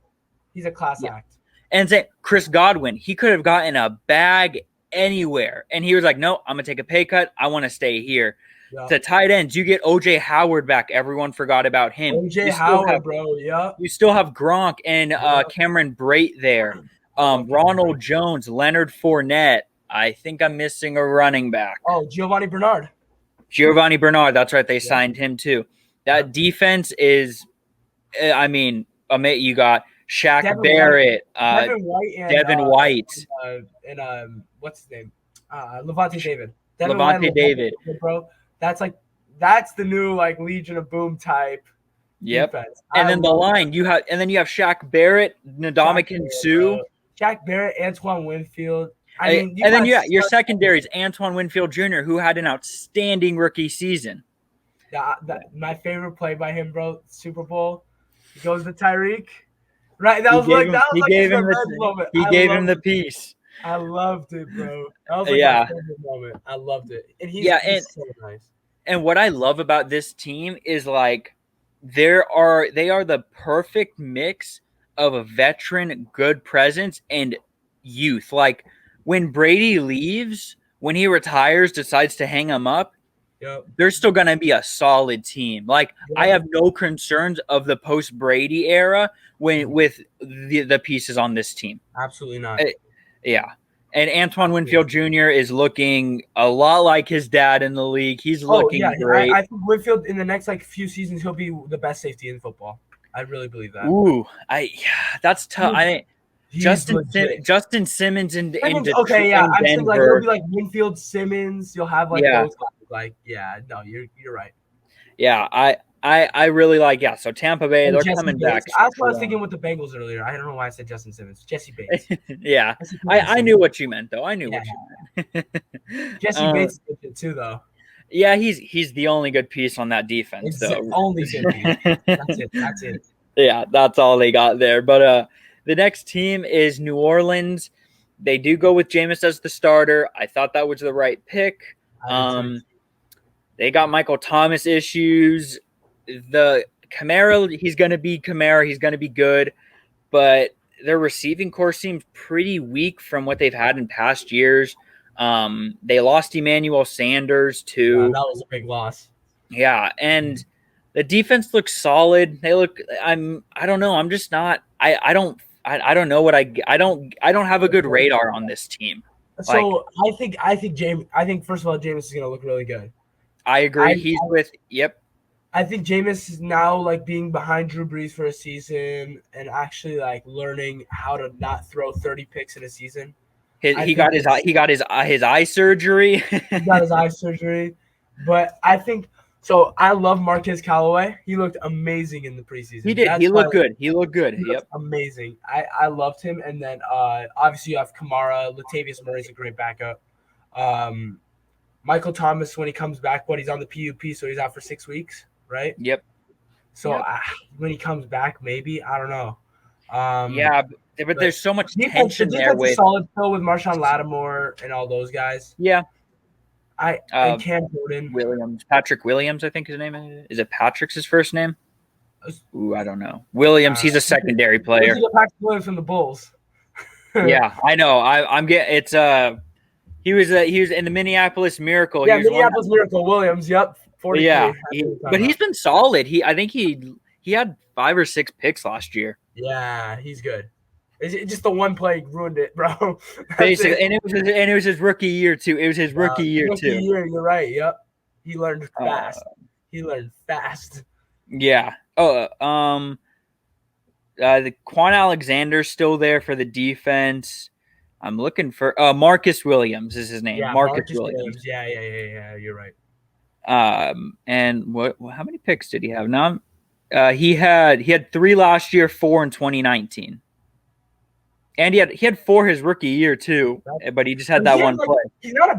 He's a class act. And say Chris Godwin, he could have gotten a bag anywhere, and he was like, no, I'm gonna take a pay cut. I want to stay here. Yeah. The tight ends, you get OJ Howard back. Everyone forgot about him. OJ Howard, bro. Yeah. You still have Gronk and Cameron Brate there. Ronald Jones, Leonard Fournette. I think I'm missing a running back. Oh, Giovanni Bernard. That's right. They signed him too. That defense is, I mean, you got Shaq Barrett, Devin White, and what's his name? Levante David. Levante David, bro. That's the new like Legion of Boom type. Yep. Defense. And then the line you have Shaq Barrett, Ndamukong Suh, Shaq Barrett, Antoine Winfield. And then your secondaries, Antoine Winfield Jr., who had an outstanding rookie season. My favorite play by him, bro, Super Bowl. He goes to Tyreek. Right, he gave him the piece. I loved it, bro. That was my favorite moment. I loved it. And he's so nice. And what I love about this team is like they are the perfect mix of a veteran, good presence, and youth. Like when Brady leaves, when he retires, decides to hang him up, there's still going to be a solid team. Like I have no concerns of the post Brady era with the pieces on this team. Absolutely not. Yeah. And Antoine Winfield Jr. is looking a lot like his dad in the league. He's looking great. I think Winfield in the next few seasons he'll be the best safety in football. I really believe that. Ooh, that's tough. Justin Simmons in Detroit. Okay, yeah. I'm saying like it'll be like Winfield, Simmons. You'll have those guys. Like, no, you're right. Yeah, I really like So Tampa Bay, they're coming back. That's what I was thinking with the Bengals earlier. I don't know why I said Justin Simmons. Jesse Bates. Yeah, I knew what you meant though. I knew what you meant. Jesse Bates did it too though. Yeah, he's the only good piece on that defense, though. Only good piece. That's it. That's it. Yeah, that's all they got there. But the next team is New Orleans. They do go with Jameis as the starter. I thought that was the right pick. I did too. They got Michael Thomas issues. The Kamara, he's going to be Kamara. He's going to be good, but their receiving core seems pretty weak from what they've had in past years. They lost Emmanuel Sanders too. Yeah, that was a big loss. Yeah, and the defense looks solid. They look. I don't know. I'm just not. I don't. I don't know what I don't have a good radar on this team. So I think first of all, Jameis is gonna look really good. I agree. He's with. Yep. I think Jameis is now like being behind Drew Brees for a season and actually like learning how to not throw 30 picks in a season. He got his eye surgery. He got his eye surgery, but I think so. I love Marquez Callaway. He looked amazing in the preseason. He did. He looked good. He looked good. Yep. Amazing. I loved him. And then obviously you have Kamara. Latavius Murray's a great backup. Michael Thomas, when he comes back, he's on the PUP, so he's out for 6 weeks, right? Yep. So when he comes back, maybe I don't know. Yeah, but there's so much tension there with solid still with Marshawn Lattimore and all those guys. Yeah. And Cam Jordan. Williams. Patrick Williams, I think his name is. Is it Patrick's his first name? Ooh, I don't know. Williams, he's a secondary player. Patrick Williams from the Bulls. Yeah, I know. I'm getting it's he was in the Minneapolis Miracle. Yeah, Minneapolis Miracle Williams. Yep. 43. Yeah, but he's been solid. I think he had 5 or 6 picks last year. Yeah, he's good. It's just the one play ruined it, bro. Basically, and it was his rookie year too. It was his rookie year too. You're right. Yep. He learned fast. Yeah. The Quan Alexander's still there for the defense. I'm looking for Marcus Williams is his name. Yeah, Marcus Williams. Yeah. You're right. And how many picks did he have? Now, he had 3 last year, 4 in 2019. And he had 4 his rookie year too, but he just had that one play. He's not a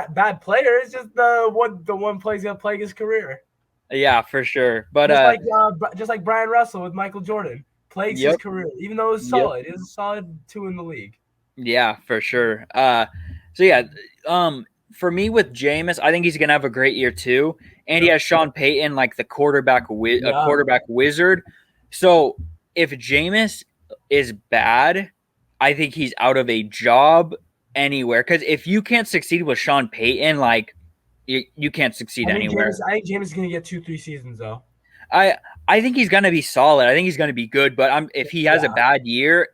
bad player. It's just the one play he's gonna play his career. Yeah, for sure. But just like Brian Russell with Michael Jordan plays his career, even though it was solid. It was a solid 2 in the league. Yeah, for sure. For me with Jameis, I think he's gonna have a great year too. And he has Sean Payton, like the quarterback wizard. So if Jameis is bad, I think he's out of a job anywhere. Because if you can't succeed with Sean Payton, like you can't succeed anywhere. I think Jameis is gonna get 2-3 seasons though. I think he's gonna be solid. I think he's gonna be good. But if he has a bad year,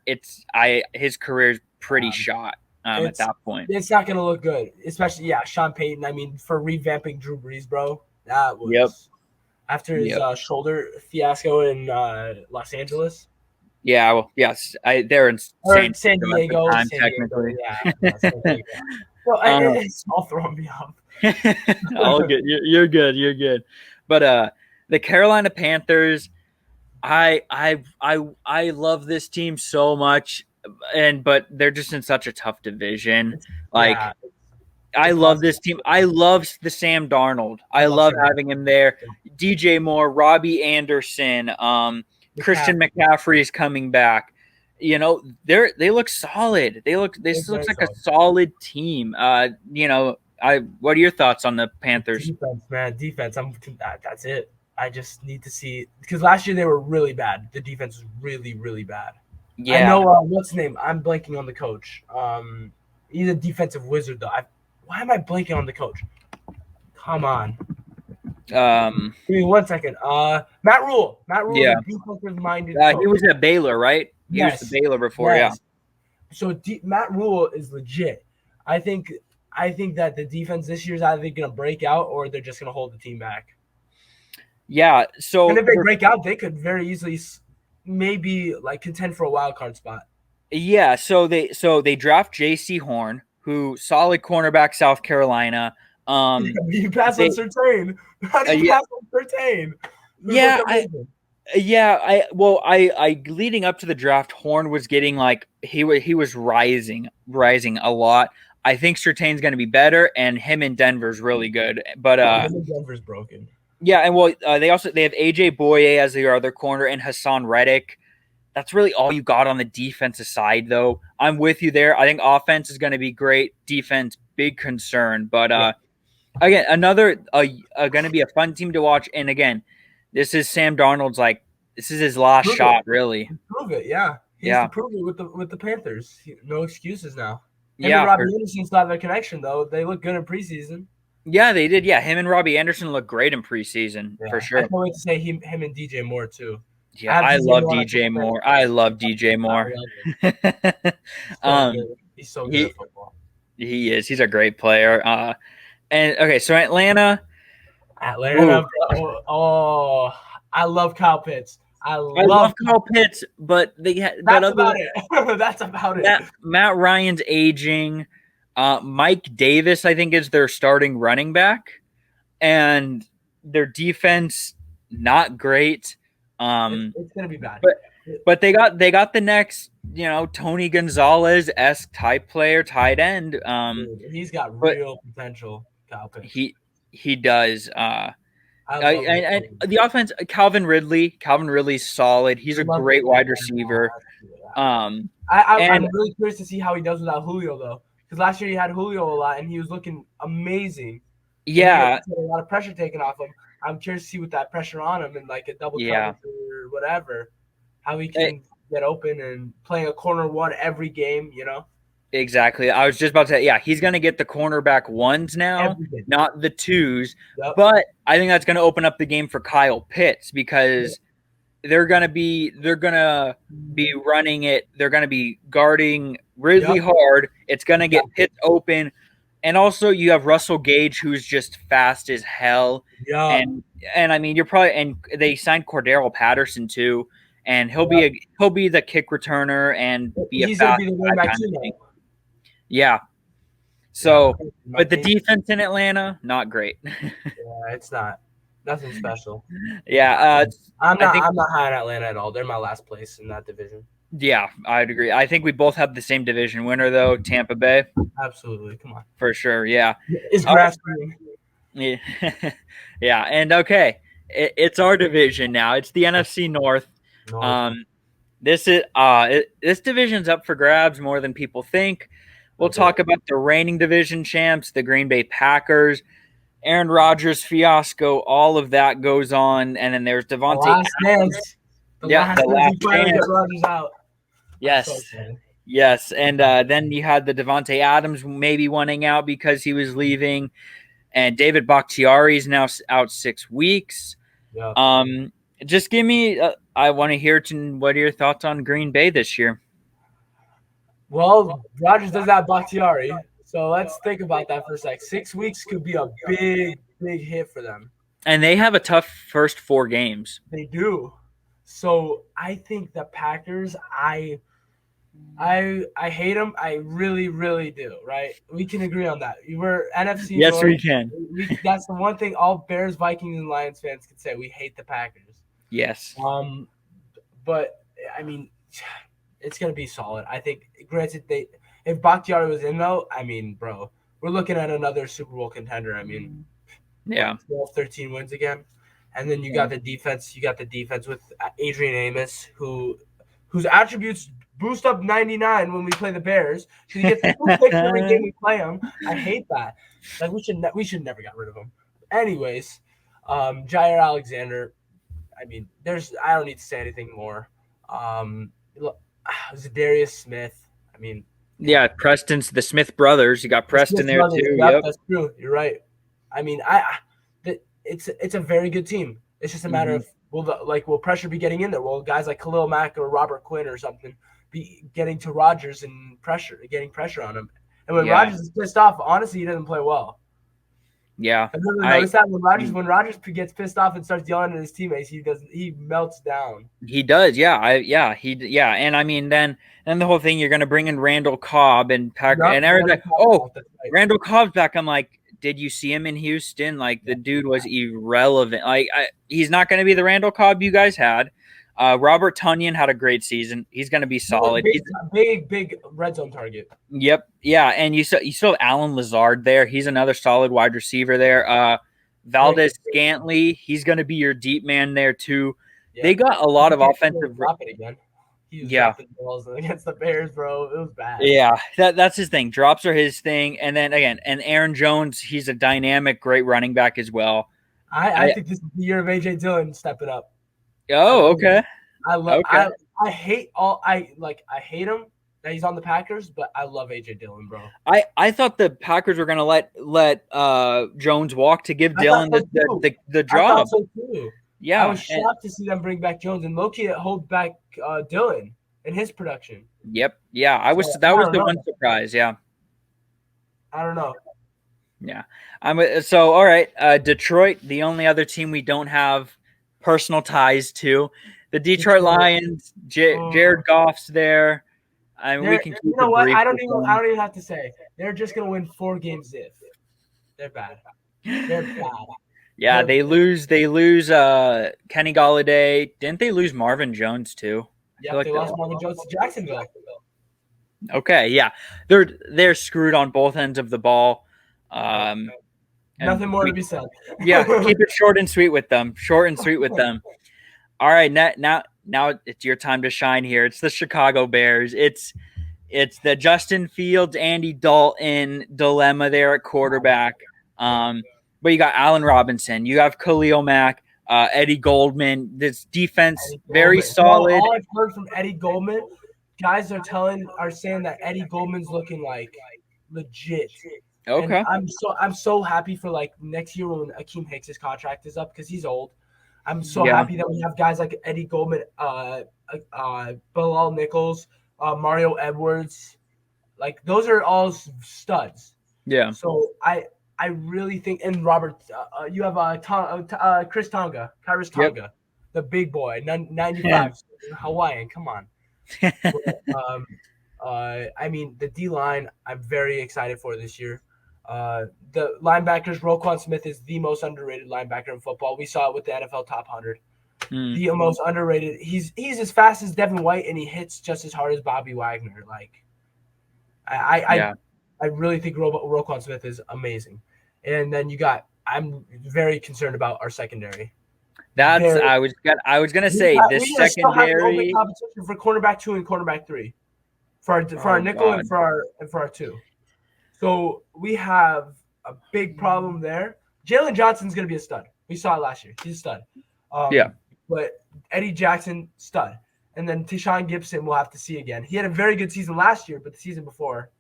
his career's pretty shot at that point. It's not gonna look good, especially Sean Payton. I mean, for revamping Drew Brees, bro. That was after his shoulder fiasco in Los Angeles. Yeah, well, yes, they're in San Diego. Technically. Yeah, San Diego. Well, it's all throwing me off. All good. You're good. You're good. But the Carolina Panthers, I love this team so much, but they're just in such a tough division. I love this team. I love the Sam Darnold. I love having him there. DJ Moore, Robbie Anderson, Christian McCaffrey is coming back. You know, they look solid. This looks like a solid team. What are your thoughts on the Panthers? Defense. That's it. I just need to see, because last year they were really bad. The defense was really, really bad. Yeah. I know what's his name. I'm blanking on the coach. He's a defensive wizard though. Why am I blanking on the coach? Come on. Give me 1 second. Matt Rule. Yeah. Defensive-minded. He was at Baylor, right? He was at Baylor before. Yes. Yeah. So Matt Rule is legit. I think that the defense this year is either going to break out or they're just going to hold the team back. Yeah. So and if they break out, they could very easily maybe like contend for a wild card spot. Yeah. So they draft J.C. Horn, who solid cornerback, South Carolina. You pass on Surtain. How do you pass on Surtain? I leading up to the draft, Horn was getting he was rising a lot. I think Surtain's going to be better, and him in Denver's really good. But Denver's broken. yeah, and they have AJ Boye as the other corner and Hassan Reddick. That's really all you got on the defensive side, though. I'm with you there. I think offense is going to be great. Defense, big concern. But again, another going to be a fun team to watch. And again, this is Sam Darnold's this is his last shot, really. Prove it, yeah. He has to prove it with the Panthers. No excuses now. Him and Robbie Anderson still have their connection, though. They look good in preseason. Yeah, they did. Yeah, him and Robbie Anderson look great in preseason for sure. I can't wait to say him and DJ Moore too. Yeah, I love DJ Moore. I love DJ Moore. He's so good at football. He is. He's a great player. And okay, so Atlanta. Bro. Oh, I love Kyle Pitts. I love Kyle Pitts, but that's about it. That's about it. Matt Ryan's aging. Mike Davis, I think, is their starting running back, and their defense not great. It's gonna be bad. But they got the next, Tony Gonzalez-esque type player, tight end. He's got real potential. Kyle Pitts. He does. And the offense, Calvin Ridley's solid. He's a great wide receiver. I'm really curious to see how he does without Julio, though, because last year he had Julio a lot and he was looking amazing. Yeah, he had a lot of pressure taken off him. I'm curious to see with that pressure on him and like a double coverage or whatever, how he can get open and playing a corner one every game. Exactly. I was just about to say, yeah, he's going to get the cornerback ones now, not the twos. Yep. But I think that's going to open up the game for Kyle Pitts because they're going to be running it. They're going to be guarding really hard. It's going to get Pitts open. And also you have Russell Gage, who's just fast as hell. Yeah. And I mean, and they signed Cordero Patterson too. And he'll be the kick returner and be a fast guy. Yeah. So, but the defense in Atlanta, not great. It's not. Nothing special. Yeah. I'm not high on Atlanta at all. They're my last place in that division. Yeah, I'd agree. I think we both have the same division winner, though, Tampa Bay. Absolutely. Come on. For sure, yeah. It's grass green. Yeah. Yeah, and okay. It's our division now. It's the NFC North. This division's up for grabs more than people think. We'll talk about the reigning division champs, the Green Bay Packers, Aaron Rodgers fiasco, all of that goes on, and then there's Devontae Adams. The last chance. Rodgers out. Yes, and then you had the Devontae Adams maybe wanting out because he was leaving, and David Bakhtiari is now out 6 weeks. Yeah. Just give me. I want to hear what are your thoughts on Green Bay this year? Well, Rodgers does have Bakhtiari, so let's think about that for a sec. 6 weeks could be a big hit for them. And they have a tough first 4 games. They do. So I think the Packers, I hate them. I really, really do, right? We can agree on that. We're NFC Yes, North. we can. That's the one thing all Bears, Vikings, and Lions fans can say. We hate the Packers. Yes. But, I mean, it's going to be solid. I think, granted, if Bakhtiari was in, though, I mean, bro, we're looking at another Super Bowl contender. I mean, 12, 13 wins again. And then you got the defense. You got the defense with Adrian Amos, whose attributes boost up 99 when we play the Bears. He gets 2 picks every game we play him. I hate that. Like we should never get rid of him. Anyways, Jair Alexander. I mean, I don't need to say anything more. Zadarius Smith. I mean, Preston's the Smith brothers. You got Preston there too. Yep, that's true. You're right. I mean, it's a very good team. It's just a matter of will pressure be getting in there? Will guys like Khalil Mack or Robert Quinn or something be getting to Rodgers and getting pressure on him? And when Rodgers is pissed off, honestly, he doesn't play well. Yeah, I've never noticed that when Rodgers gets pissed off and starts yelling at his teammates, he melts down. He does, and I mean then the whole thing, you're going to bring in Randall Cobb and and everybody's like, Randall Cobb's back. I'm like, did you see him in Houston? Like the dude was irrelevant. Like he's not going to be the Randall Cobb you guys had. Robert Tonyan had a great season. He's going to be solid. Big red zone target. Yep. Yeah. And you still have Alan Lazard there. He's another solid wide receiver there. Valdez Scantley, he's going to be your deep man there too. Yeah. They got a lot of offensive. Drop it again. He was dropping balls against the Bears, bro. It was bad. Yeah, that's his thing. Drops are his thing. And then again, and Aaron Jones, he's a dynamic, great running back as well. I think this is the year of AJ Dillon stepping up. Oh, okay. I hate him that he's on the Packers, but I love AJ Dillon, bro. I thought the Packers were gonna let Jones walk to give Dillon the job. I thought so too. Yeah, I was shocked to see them bring back Jones, and low-key it hold back Dillon and his production. Yep. Yeah, that was the one surprise. Yeah. I don't know. Yeah. All right. Detroit, the only other team we don't have personal ties to. The Detroit Lions, Jared Goff's there. I mean, we can keep. You know what? I don't even have to say. They're just gonna win 4 games if they're bad. They're bad. Yeah, they lose Kenny Golladay. Didn't they lose Marvin Jones too? Yeah, they lost Marvin Jones to Jacksonville. Okay, yeah. They're screwed on both ends of the ball. Nothing more to be said. Yeah, keep it short and sweet with them. All right, now it's your time to shine here. It's the Chicago Bears. It's the Justin Fields, Andy Dalton dilemma there at quarterback. But you got Allen Robinson, you have Khalil Mack, Eddie Goldman. This defense very solid. All I've heard from Eddie Goldman, guys are saying that Eddie Goldman's looking like legit. Okay. And I'm so happy for like next year when Akeem Hicks' contract is up because he's old. I'm so happy that we have guys like Eddie Goldman, Bilal Nichols, Mario Edwards. Like those are all studs. Yeah. So I really think, and Robert, you have Chris Tonga, Kyrus Tonga, the big boy, 95, Hawaiian. Come on. I mean, the D-line, I'm very excited for this year. The linebackers, Roquan Smith is the most underrated linebacker in football. We saw it with the NFL Top 100. The most underrated. He's as fast as Devin White, and he hits just as hard as Bobby Wagner. Like, I really think Roquan Smith is amazing. And then I'm very concerned about our secondary. I was gonna say this secondary competition for cornerback 2 and cornerback 3 for our nickel and for our 2. So we have a big problem there. Jalen Johnson's gonna be a stud. We saw it last year. He's a stud. But Eddie Jackson, stud. And then Tishawn Gibson we'll have to see again. He had a very good season last year, but the season before.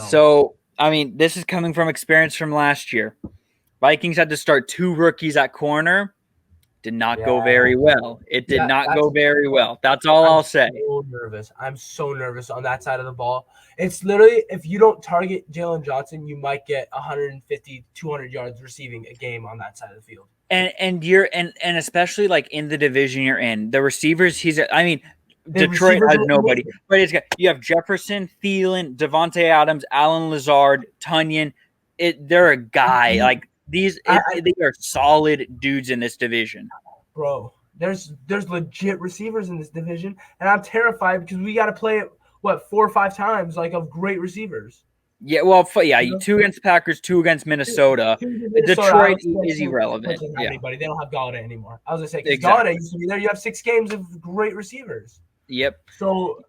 So I mean, this is coming from experience from last year. Vikings had to start 2 rookies at corner. Did not go very well. It did not go very well. That's all I'll say. I'm so nervous on that side of the ball. It's literally, if you don't target Jalen Johnson, you might get 150, 200 yards receiving a game on that side of the field. And especially like in the division you're in, the receivers. Detroit has nobody, but you have Jefferson, Thielen, Devontae Adams, Allen Lazard, Tonyan. They're a guy like these. They are solid dudes in this division, bro. There's legit receivers in this division, and I'm terrified because we got to play it 4 or 5 times like of great receivers. Yeah, well, 2 against Packers, 2 against Minnesota. Detroit is irrelevant. Anybody. They don't have Golladay anymore. I was gonna say because Golladay used to be there. You have 6 games of great receivers. Yep. So,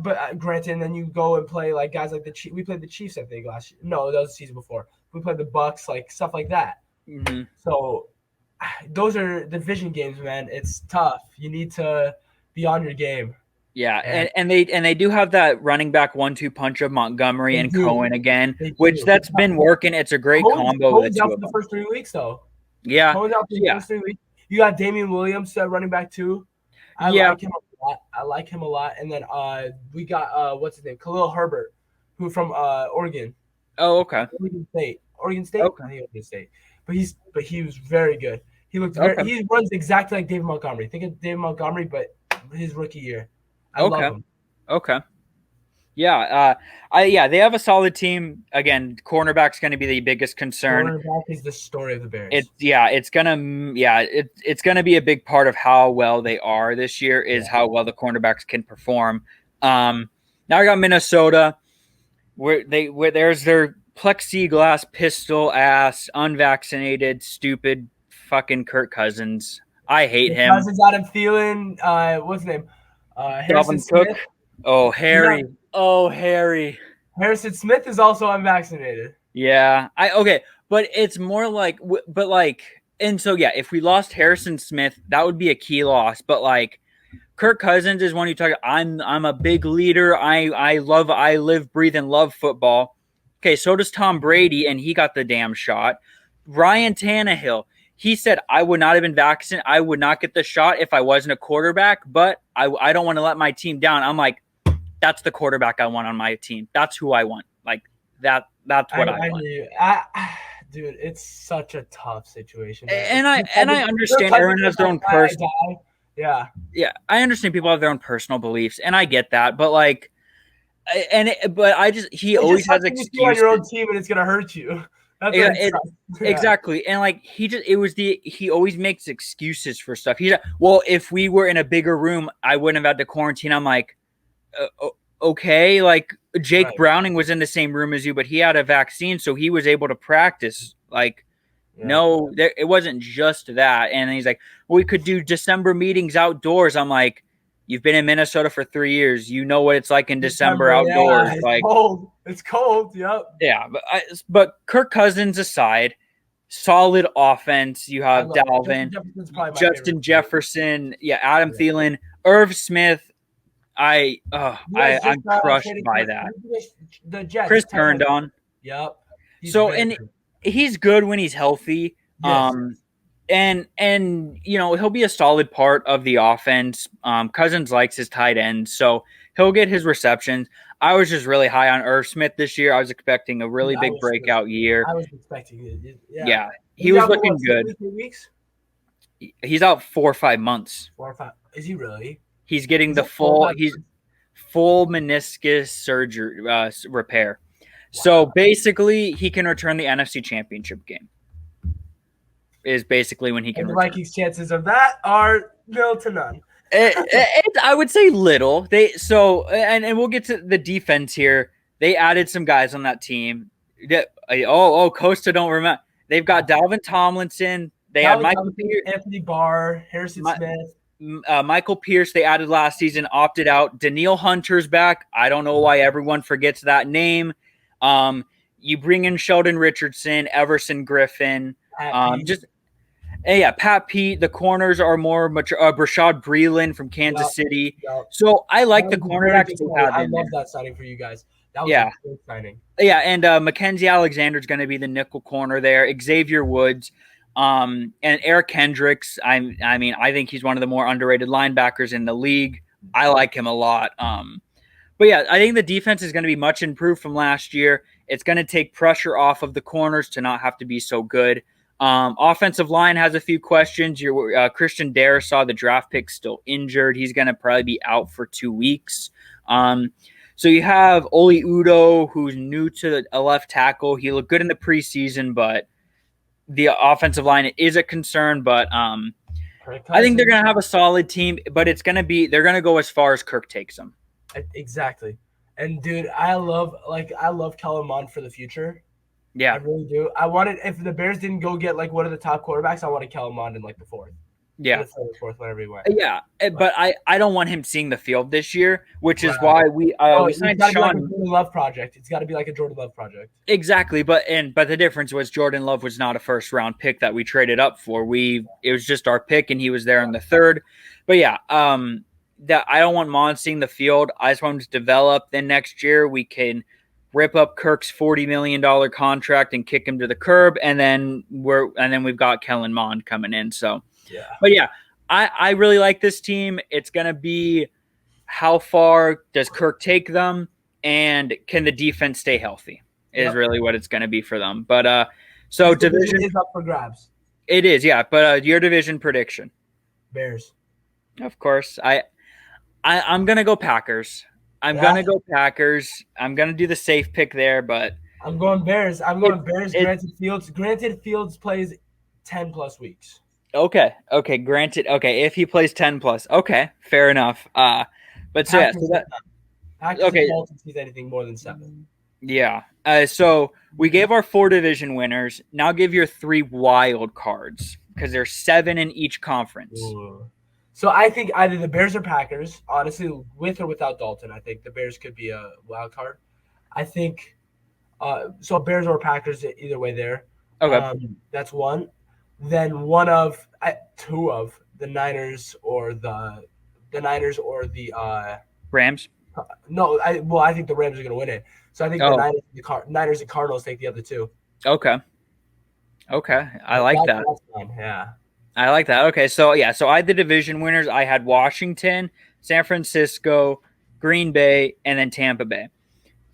but granted, and then you go and play like guys like the Chiefs. We played the Chiefs, I think, last year. No, that was the season before. We played the Bucks, like stuff like that. Mm-hmm. So, those are division games, man. It's tough. You need to be on your game. Yeah, and they do have that running back 1-2 punch of Montgomery and Cohen again, which that's been working. It's a great combo. Cohen's out for the first 3 weeks, though. Yeah, Cohen's out for the first 3 weeks. You got Damian Williams, running back 2. I like him a lot. And then we got what's his name, Khalil Herbert, who from Oregon. Oh, okay. Oregon State. Okay. I think Oregon State. But he was very good. He looked he runs exactly like David Montgomery. Think of David Montgomery, but his rookie year. I love him. Okay. Yeah, they have a solid team. Again, cornerback's going to be the biggest concern. Cornerback is the story of the Bears. It's gonna be a big part of how well they are this year is Yeah. how well the cornerbacks can perform. Now I got Minnesota, where there's their plexiglass pistol ass unvaccinated stupid fucking Kirk Cousins. I hate him. Cousins, Adam Thielen, what's his name? Harrison Dalvin Cook. Smith. Oh Harry. Oh Harry. Harrison Smith is also unvaccinated. Yeah. But it's more like and so yeah, if we lost Harrison Smith, that would be a key loss. But like Kirk Cousins is one you talk. I'm a big leader. I live, breathe, and love football. Okay, so does Tom Brady, and he got the damn shot. Ryan Tannehill, he said I would not have been vaccinated. I would not get the shot if I wasn't a quarterback. But I don't want to let my team down. I'm like, that's the quarterback I want on my team. That's who I want. Like that. That's what I want. Dude, it's such a tough situation. And I understand everyone has their own personal. Yeah. Yeah, I understand people have their own personal beliefs, and I get that. But like, he always has excuses on your own team, and it's gonna hurt you. Exactly, and like he always makes excuses for stuff. He's like, well, if we were in a bigger room, I wouldn't have had to quarantine. I'm like, okay, like Jake Browning was in the same room as you, but he had a vaccine, so he was able to practice. Like, no, it wasn't just that. And he's like, well, we could do December meetings outdoors. I'm like, you've been in Minnesota for 3 years. You know what it's like in December outdoors. It's like cold. It's cold. Yep. Yeah, but Kirk Cousins aside, solid offense. You have Dalvin, Justin Jefferson, Adam Thielen, Irv Smith. I'm crushed by that. Chris turned on. Yep. He's good when he's healthy. Yes. And he'll be a solid part of the offense. Cousins likes his tight end, so he'll get his receptions. I was just really high on Irv Smith this year. I was expecting a really big breakout year. I was expecting it. Yeah, he was looking good. 2 weeks? He's out 4 or 5 months. 4 or 5. Is he really? He's getting full meniscus surgery repair. Wow. So basically, he can return the NFC Championship game. Is basically when he can. And the Vikings' chances of that are nil to none. I would say little. And we'll get to the defense here. They added some guys on that team. Kosta don't remember. They've got Dalvin Tomlinson. They had Michael Pierce, Anthony Barr, Harrison Smith. Michael Pierce, they added last season, opted out. Danielle Hunter's back. I don't know why everyone forgets that name. You bring in Sheldon Richardson, Everson Griffin. Pat Pete. The corners are more mature. Brashad Breeland from Kansas City. Yep. So I like the cornerbacks they have. I love that signing for you guys. That was a great signing. Yeah, and Mackenzie Alexander's going to be the nickel corner there. Xavier Woods. And Eric Hendricks, I think he's one of the more underrated linebackers in the league. I like him a lot. But yeah, I think the defense is going to be much improved from last year. It's going to take pressure off of the corners to not have to be so good. Offensive line has a few questions. Christian Darrisaw, the draft pick, still injured. He's going to probably be out for 2 weeks. So you have Oli Udo, who's new to a left tackle. He looked good in the preseason, but the offensive line is a concern. But I think they're going to have a solid team, but they're going to go as far as Kirk takes them. Exactly. And dude, I love Kellen Mond for the future. Yeah, I really do. If the Bears didn't go get like one of the top quarterbacks, I wanted Kellen Mond in like the fourth. Yeah, fourth, whenever he went. Yeah, but I don't want him seeing the field this year, which is why we signed Sean. Like a Jordan Love project. It's got to be like a Jordan Love project. Exactly, but the difference was Jordan Love was not a first round pick that we traded up for. It was just our pick, and he was there in the third. But yeah, that I don't want Mond seeing the field. I just want him to develop. Then next year we can rip up Kirk's $40 million contract and kick him to the curb, and then we've got Kellen Mond coming in. So. Yeah. But yeah, I really like this team. It's going to be how far does Kirk take them, and can the defense stay healthy is really what it's going to be for them. But so division is up for grabs. It is, yeah. But your division prediction? Bears. Of course. I'm going to go Packers. I'm Yeah, gonna go Packers. I'm gonna do the safe pick there, but I'm going Bears. I'm it going Bears. it Granted, Fields plays 10+ weeks. okay. Granted, okay, if he plays 10 plus, okay, fair enough. But so yeah, so Packers, that Packers and okay, Colts sees anything more than 7. yeah. So we gave our 4 division winners. Now give your 3 wild cards because there's 7 in each conference. Ooh. So I think either the Bears or Packers, honestly, with or without Dalton, I think the Bears could be a wild card. I think so. Bears or Packers, either way there. Okay, That's one. Then two of the Niners or the Rams. no. I think the Rams are going to win it. So I think the Oh, Niners and Cardinals take the other two. okay, okay. I like that. That's fine. Yeah. I like that. Okay, so yeah, so I had the division winners. I had Washington, San Francisco, Green Bay, and then Tampa Bay.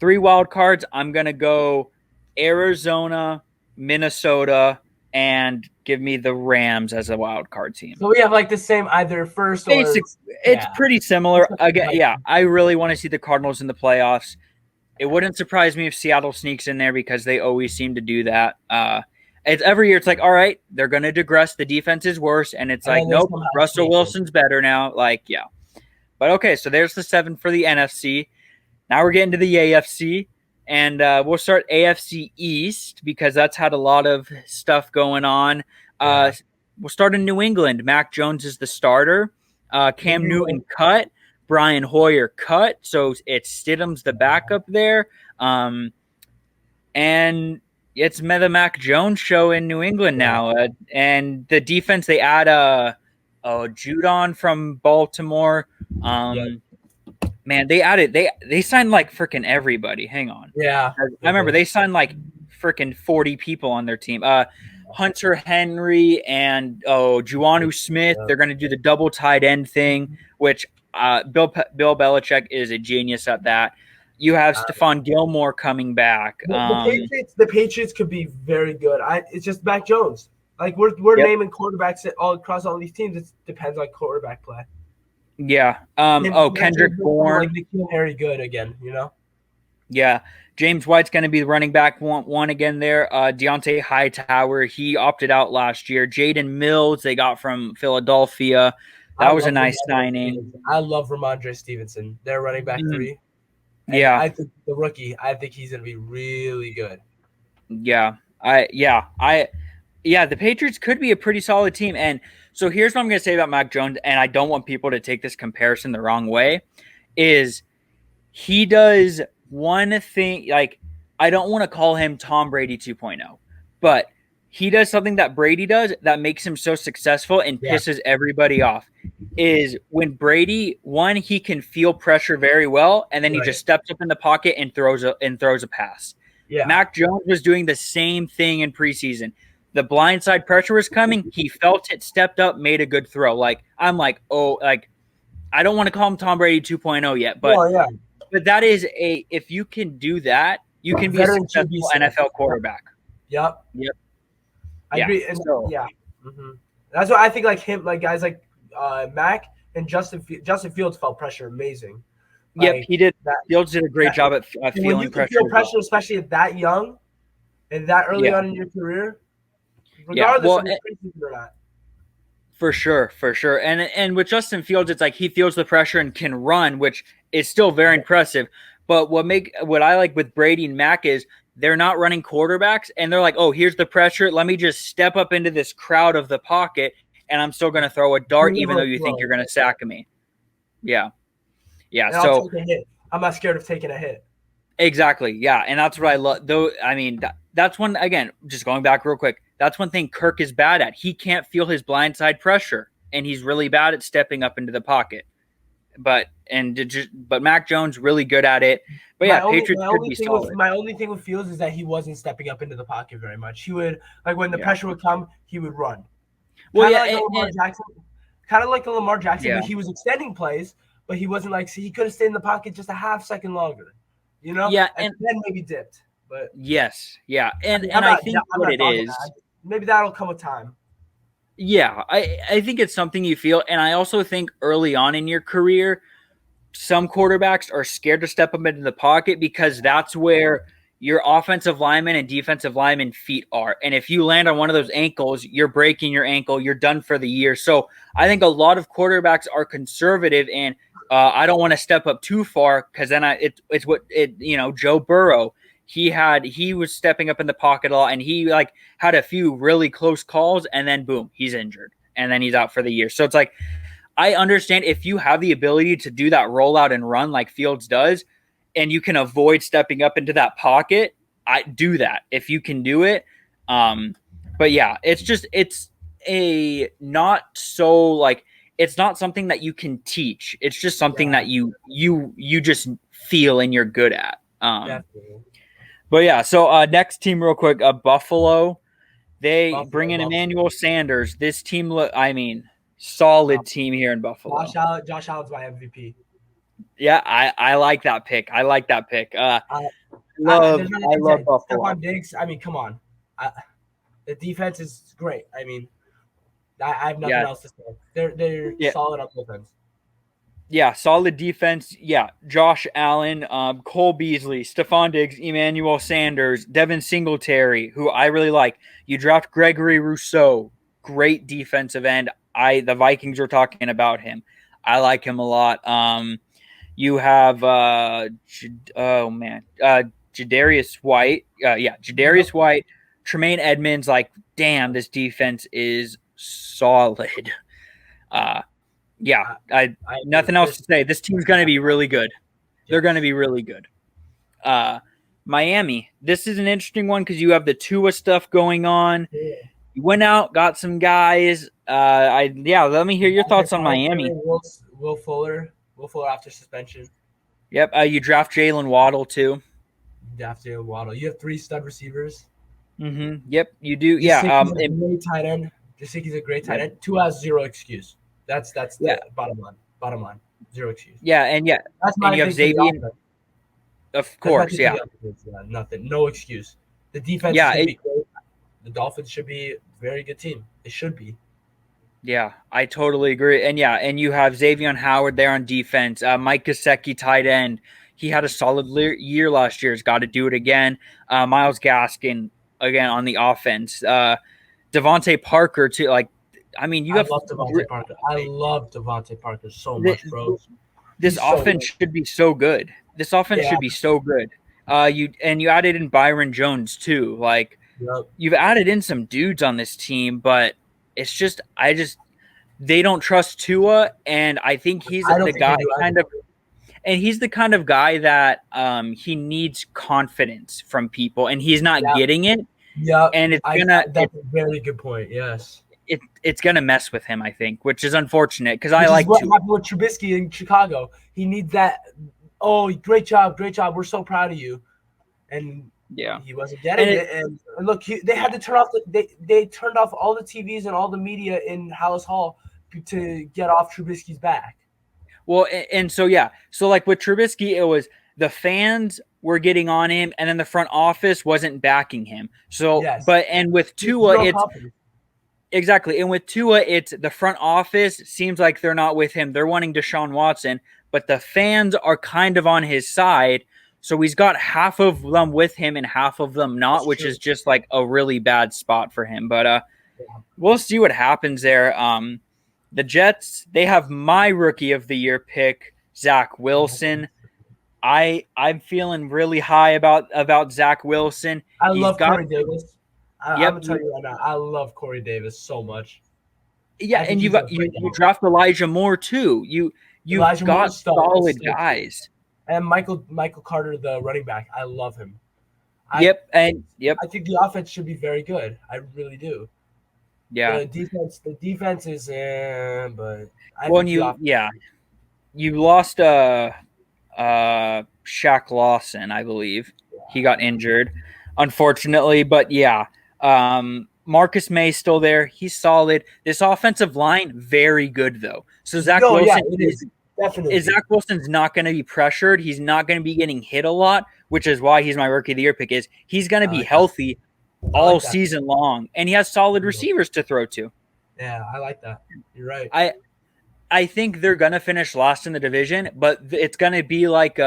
3 wild cards. I'm gonna go Arizona, Minnesota, and give me the Rams as a wild card team. So we have like the same either first or Basic, it's yeah. pretty similar. Again, yeah, I really want to see the Cardinals in the playoffs. It wouldn't surprise me if Seattle sneaks in there because they always seem to do that. It's every year. It's like, all right, they're going to digress. The defense is worse, and it's like, nope, Russell Wilson's better now. Like, yeah, but okay. So there's the 7 for the NFC. Now we're getting to the AFC, and we'll start AFC East because that's had a lot of stuff going on. We'll start in New England. Mac Jones is the starter. Cam Newton cut. Brian Hoyer cut. So it's Stidham's the backup there. And it's the Mac Jones show in New England now. And the defense, they add Judon from Baltimore. Man, they added they signed like freaking everybody. Hang on. Yeah. I remember they signed like freaking 40 people on their team. Hunter Henry and Juanu Smith. They're going to do the double tight end thing, which Bill Belichick is a genius at that. You have Stephon Gilmore coming back. The Patriots could be very good. It's just Mac Jones. Like we're naming quarterbacks all across all these teams. It depends on quarterback play. Yeah. Kendrick Bourne. Like N'Keal Harry good again, you know? Yeah. James White's going to be the running back one again there. Deontay Hightower, he opted out last year. Jaden Mills, they got from Philadelphia. That was a nice signing. I love Ramondre Stevenson. They're running back 3. And yeah. I think the rookie, I think he's going to be really good. Yeah. The Patriots could be a pretty solid team. And so here's what I'm going to say about Mac Jones, and I don't want people to take this comparison the wrong way, is he does one thing, like I don't want to call him Tom Brady 2.0, but he does something that Brady does that makes him so successful and pisses everybody off. Is when Brady, he can feel pressure very well, and then he just steps up in the pocket and throws a pass. Yeah. Mac Jones was doing the same thing in preseason. The blindside pressure was coming. He felt it, stepped up, made a good throw. Like I'm like, I don't want to call him Tom Brady 2.0 yet, but but that is if you can do that, you can be a successful NFL quarterback. Yep. I agree. And that's why I think like him, like guys like Mac and Justin Fields felt pressure amazing. Yep, he did. Fields did a great job at feeling pressure. Feel pressure, especially at that young and that early on in your career, regardless of the preseason or not. For sure. And with Justin Fields, it's like he feels the pressure and can run, which is still very impressive. But what I like with Brady and Mac is they're not running quarterbacks, and they're like, oh, here's the pressure. Let me just step up into this crowd of the pocket, and I'm still going to throw a dart, even though you think you're going to sack me. Yeah. And I'll take a hit. I'm not scared of taking a hit. Exactly. Yeah, and that's what I love. Though I mean, that's one again. Just going back real quick. That's one thing Kirk is bad at. He can't feel his blindside pressure, and he's really bad at stepping up into the pocket. But Mac Jones really good at it. But yeah, Patriots could be solid. My only thing with Fields is that he wasn't stepping up into the pocket very much. He would when the pressure would come, he would run. Well, kind of like the Lamar Jackson, but he was extending plays, but he wasn't he could have stayed in the pocket just a half second longer. You know? Yeah, and then maybe dipped. But yes, yeah, and I think what it is, maybe that'll come with time. Yeah, I think it's something you feel, and I also think early on in your career, some quarterbacks are scared to step up into the pocket because that's where your offensive lineman and defensive lineman feet are. And if you land on one of those ankles, you're breaking your ankle. You're done for the year. So I think a lot of quarterbacks are conservative and I don't want to step up too far because then it's what Joe Burrow, he was stepping up in the pocket a lot and he like had a few really close calls and then boom, he's injured and then he's out for the year. So it's like, I understand if you have the ability to do that rollout and run like Fields does, and you can avoid stepping up into that pocket, I do that if you can do it. But yeah, it's a not so like it's not something that you can teach. It's just something that you just feel and you're good at. But yeah, so next team real quick, Buffalo. They bring in Emmanuel Sanders. This team, solid team here in Buffalo. Josh Allen's my MVP. Yeah, I like that pick. I love Buffalo. Stephon Diggs, come on. The defense is great. I have nothing else to say. They're solid on both ends. Yeah, solid defense. Yeah, Josh Allen, Cole Beasley, Stephon Diggs, Emmanuel Sanders, Devin Singletary, who I really like. You draft Gregory Rousseau, great defensive end. The Vikings were talking about him. I like him a lot. You have Jadarius White. Jadarius White, Tremaine Edmonds. Like, damn, this defense is solid. Nothing else to say. This team's going to be really good. They're going to be really good. Miami, this is an interesting one because you have the Tua stuff going on. You went out, got some guys. Let me hear your thoughts on Miami. Will Fuller after suspension. Yep, you draft Jalen Waddle too. You have 3 stud receivers. Mm-hmm. Yep, you do. Great tight end. Jasicki's a great tight end. Tua has zero excuse. That's the bottom line. Zero excuse. That's my. And you have Xavier. Of course, nothing. No excuse. The defense should be great. The Dolphins should be a very good team. It should be. Yeah, I totally agree. And you have Xavier Howard there on defense. Mike Gesicki, tight end. He had a solid year last year. He's got to do it again. Myles Gaskin, again, on the offense. Devontae Parker, too. I love Devontae Parker. I love Devontae Parker so much, bro. This offense should be so good. This offense should be so good. You added in Byron Jones, too. You've added in some dudes on this team, but it's just they don't trust Tua, and I think he's the guy he's the kind of guy that he needs confidence from people, and he's not getting it. Yeah, and that's a very good point. Yes, it's gonna mess with him, I think, which is unfortunate because what happened with Trubisky in Chicago. He needs that. Oh, great job! We're so proud of you, and. Yeah, he wasn't getting it, and look, they had to turn off. They turned off all the TVs and all the media in Hallis Hall to get off Trubisky's back. Well, so like with Trubisky, it was the fans were getting on him, and then the front office wasn't backing him. So, and with Tua, it's exactly, and with Tua, it's the front office seems like they're not with him. They're wanting Deshaun Watson, but the fans are kind of on his side. So he's got half of them with him and half of them not, which is just like a really bad spot for him. But we'll see what happens there. The Jets, they have my rookie of the year pick, Zach Wilson. I'm feeling really high about Zach Wilson. I love Corey Davis. I'm gonna tell you right now, I love Corey Davis so much. Yeah, and you draft Elijah Moore too. You've got solid guys. And Michael Carter, the running back, I love him. I think the offense should be very good. I really do. Yeah. The defense is, but you lost Shaq Lawson, I believe. Yeah. He got injured, unfortunately. But Marcus May's still there. He's solid. This offensive line, very good though. So Zach Wilson definitely. Zach Wilson's not going to be pressured. He's not going to be getting hit a lot, which is why he's my rookie of the year pick. He's going to be healthy all season long, and he has solid receivers to throw to. Yeah, I like that. You're right. I think they're gonna finish last in the division, but it's gonna be like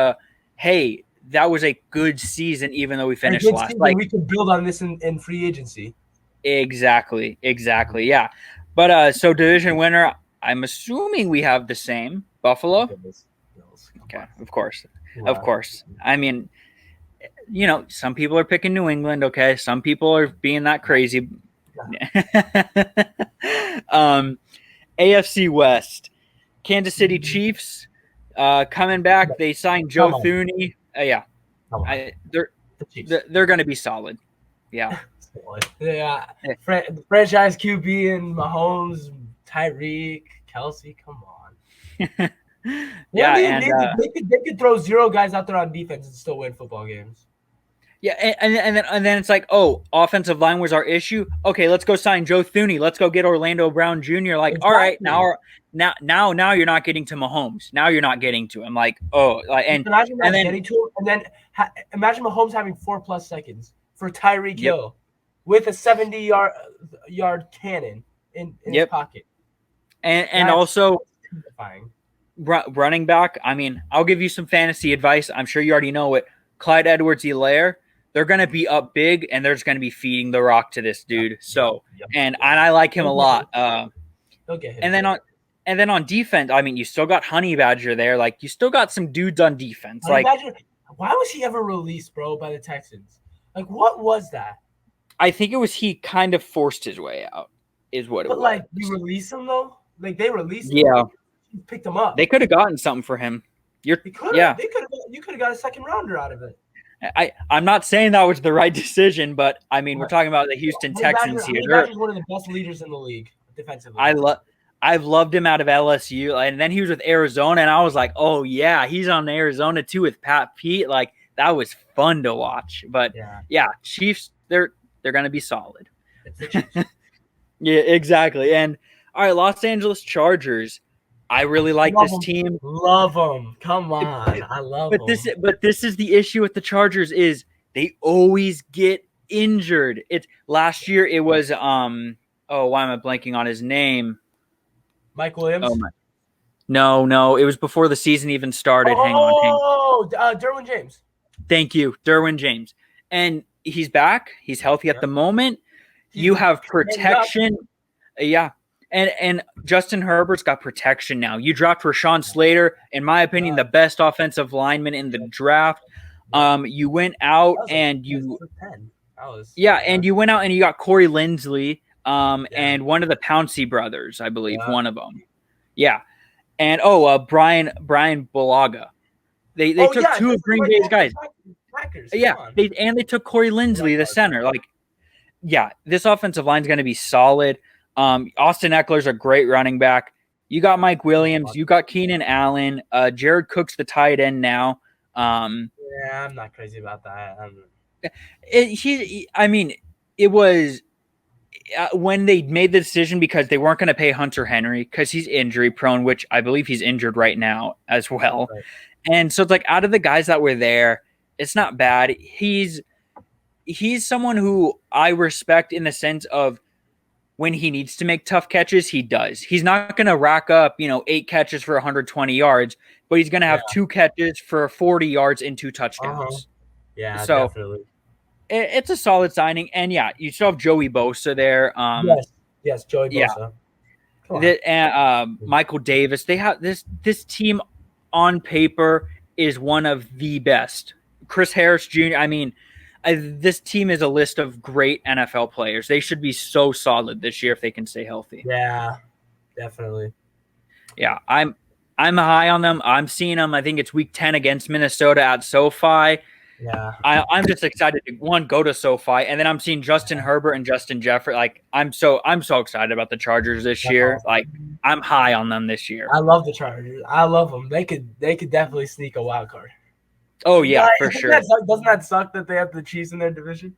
hey, that was a good season, even though we A finished good last. season. Like We could build on this in free agency. exactly, yeah. But so division winner, I'm assuming we have the same Buffalo. Bills. Okay, of course, of course. I mean, some people are picking New England. Okay, some people are being that crazy. AFC West, Kansas City Chiefs, coming back. They signed Joe Thuney. Yeah, they're going to be solid. Yeah, yeah. The franchise QB and Mahomes, Tyreek, Kelsey. Come on. Yeah, they could throw 0 guys out there on defense and still win football games. Yeah, and then it's like, oh, offensive line was our issue. Okay, let's go sign Joe Thuney. Let's go get Orlando Brown Jr. Like, exactly. All right, now you're not getting to Mahomes. Now you're not getting to him. Like, oh, and imagine and then getting to him, and then imagine Mahomes having 4+ seconds for Tyreek Hill with a 70-yard cannon in his pocket, and also terrifying. Running back. I mean, I'll give you some fantasy advice. I'm sure you already know it. Clyde Edwards-Helaire. They're going to be up big, and they're just going to be feeding the rock to this dude. So, and I like him a lot. And then on defense, I mean, you still got Honey Badger there. Like, you still got some dudes on defense. Honey Badger, why was he ever released, bro, by the Texans? Like, what was that? I think it was he kind of forced his way out, is what it was. But, like, you release him, though? Like, they released him? Yeah. You picked him up. They could have gotten something for him. You could have got a second rounder out of it. I'm not saying that was the right decision, but I mean, we're talking about the Houston Texans here. He's one of the best leaders in the league defensively. I've loved him out of LSU, and then he was with Arizona, and I was like, oh yeah, he's on Arizona too with Pat Pete. Like that was fun to watch. But yeah Chiefs, they're gonna be solid. Yeah, exactly. And all right, Los Angeles Chargers. I really like this team. Love them. Come on. I love them. But this is the issue with the Chargers is they always get injured. It's last year it was why am I blanking on his name? Mike Williams? Oh my. No, it was before the season even started. Hang on. Derwin James. Thank you, Derwin James. And he's back. He's healthy at the moment. You have protection. Yeah. And Justin Herbert's got protection now. You dropped Rashawn Slater, in my opinion, the best offensive lineman in the draft. You went out and you went out and you got Corey Linsley, and one of the Pouncey brothers, I believe, one of them. Yeah. And Brian Bulaga. They took two of Green Bay's guys. Packers, they took Corey Linsley, the center. Like, yeah, this offensive line is going to be solid. Austin Eckler's a great running back. You got Mike Williams. You got Keenan Allen. Jared Cook's the tight end now. I'm not crazy about that. It was when they made the decision because they weren't going to pay Hunter Henry because he's injury prone, which I believe he's injured right now as well. Right. And so it's like out of the guys that were there, it's not bad. He's someone who I respect in the sense of when he needs to make tough catches, he does. He's not going to rack up, 8 catches for 120 yards, but he's going to have 2 catches for 40 yards and 2 touchdowns. Yeah, so definitely. It's a solid signing. And yeah, you still have Joey Bosa there. Yes, Joey Bosa. Michael Davis. They have this team on paper is one of the best. Chris Harris Jr. I mean, this team is a list of great NFL players. They should be so solid this year if they can stay healthy. Yeah, definitely. Yeah, I'm high on them. I'm seeing them. I think it's week 10 against Minnesota at SoFi. Yeah, I'm just excited to go to SoFi, and then I'm seeing Justin Herbert and Justin Jefferson. Like I'm so excited about the Chargers this year. Awesome. Like I'm high on them this year. I love the Chargers. I love them. They could definitely sneak a wild card. Oh yeah, for sure. Doesn't that suck that they have the Chiefs in their division?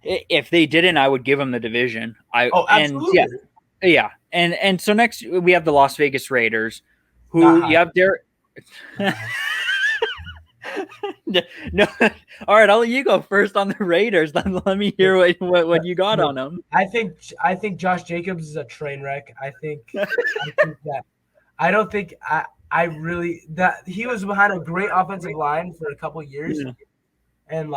If they didn't, I would give them the division. Absolutely. And so next we have the Las Vegas Raiders, who you have Derek. No, all right. I'll let you go first on the Raiders. Let me hear what you got on them. I think Josh Jacobs is a train wreck. I think that I don't think I really that he was behind a great offensive line for a couple years, Yeah. and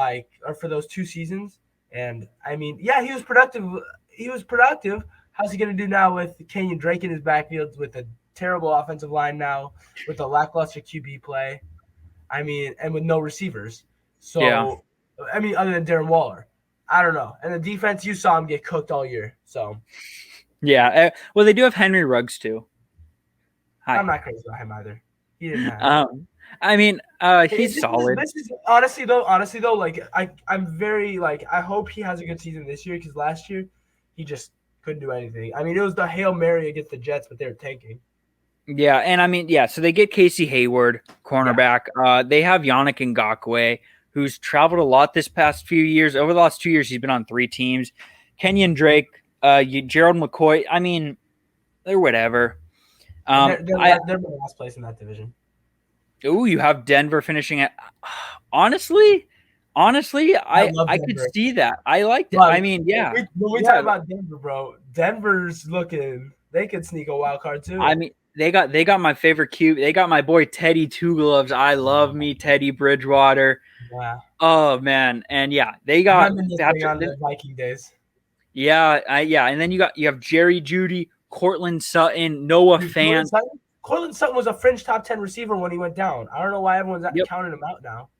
or for those 2 seasons. And I mean, yeah, he was productive. He was productive. How's he going to do now with Kenyon Drake in his backfield with a terrible offensive line now, with a lackluster QB play? I mean, and with no receivers. Yeah. So, I mean, other than Darren Waller, I don't know. And the defense, you saw him get cooked all year. So Yeah. Well, they do have Henry Ruggs too. I'm Hi. not crazy about him either. He didn't have. I mean, he's This is, solid. this is honestly though, like I'm very like I hope he has a good season this year because last year he just couldn't do anything. I mean, it was the Hail Mary against the Jets, but they were tanking. Yeah, and I mean, yeah. So they get Casey Hayward, Yeah, cornerback. They have Yannick Ngakoue, who's traveled a lot this past few years. Over the last 2 years, he's been on 3 teams. Kenyon Drake, Gerald McCoy. I mean, they're whatever. and I they're in last place in that division. You have Denver finishing at. Honestly, honestly, I I love I could Denver, see that. I liked it. but I mean, yeah, when we talk yeah. about Denver, bro, Denver's looking. They could sneak a wild card I too. mean, they got my favorite cube. They got my boy Teddy Two Gloves. I love me Teddy Bridgewater. Yeah, Oh man, and yeah, they I'm got reminiscing Patrick. on the Viking days. Yeah, and then you have Jerry Judy, Cortland Sutton, Noah Dude, Fant. Cortland Sutton was a fringe top 10 receiver when he went down. I don't know why everyone's Yep, counting him out now.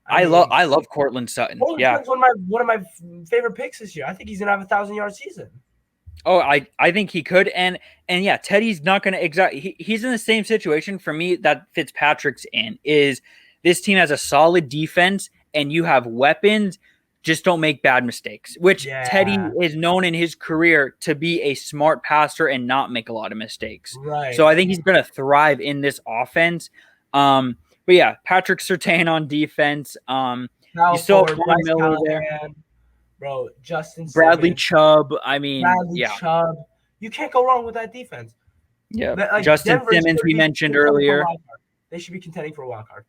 I I mean, love Cortland Sutton. Cortland Yeah. Sutton's one of my favorite picks this year. I think he's gonna have 1,000 yard season. Oh, I think he could, and yeah, Teddy's not going to exactly. He's in the same situation for me that Fitzpatrick's in. Is this team has a solid defense and you have weapons, just don't make bad mistakes. Which Teddy Yeah, is known in his career to be a smart passer and not make a lot of mistakes. So right. I think he's going to thrive in this offense. But yeah, Patrick Surtain on defense. You Kyle still have Ford, Von Bryce Miller there, Callahan, bro, Justin Bradley Simmons, Chubb. I mean, Bradley yeah. Chubb. You can't go wrong with that defense. Yeah, Like Justin Denver Simmons should we be mentioned contending for a earlier. wild card. They should be contending for a wild card.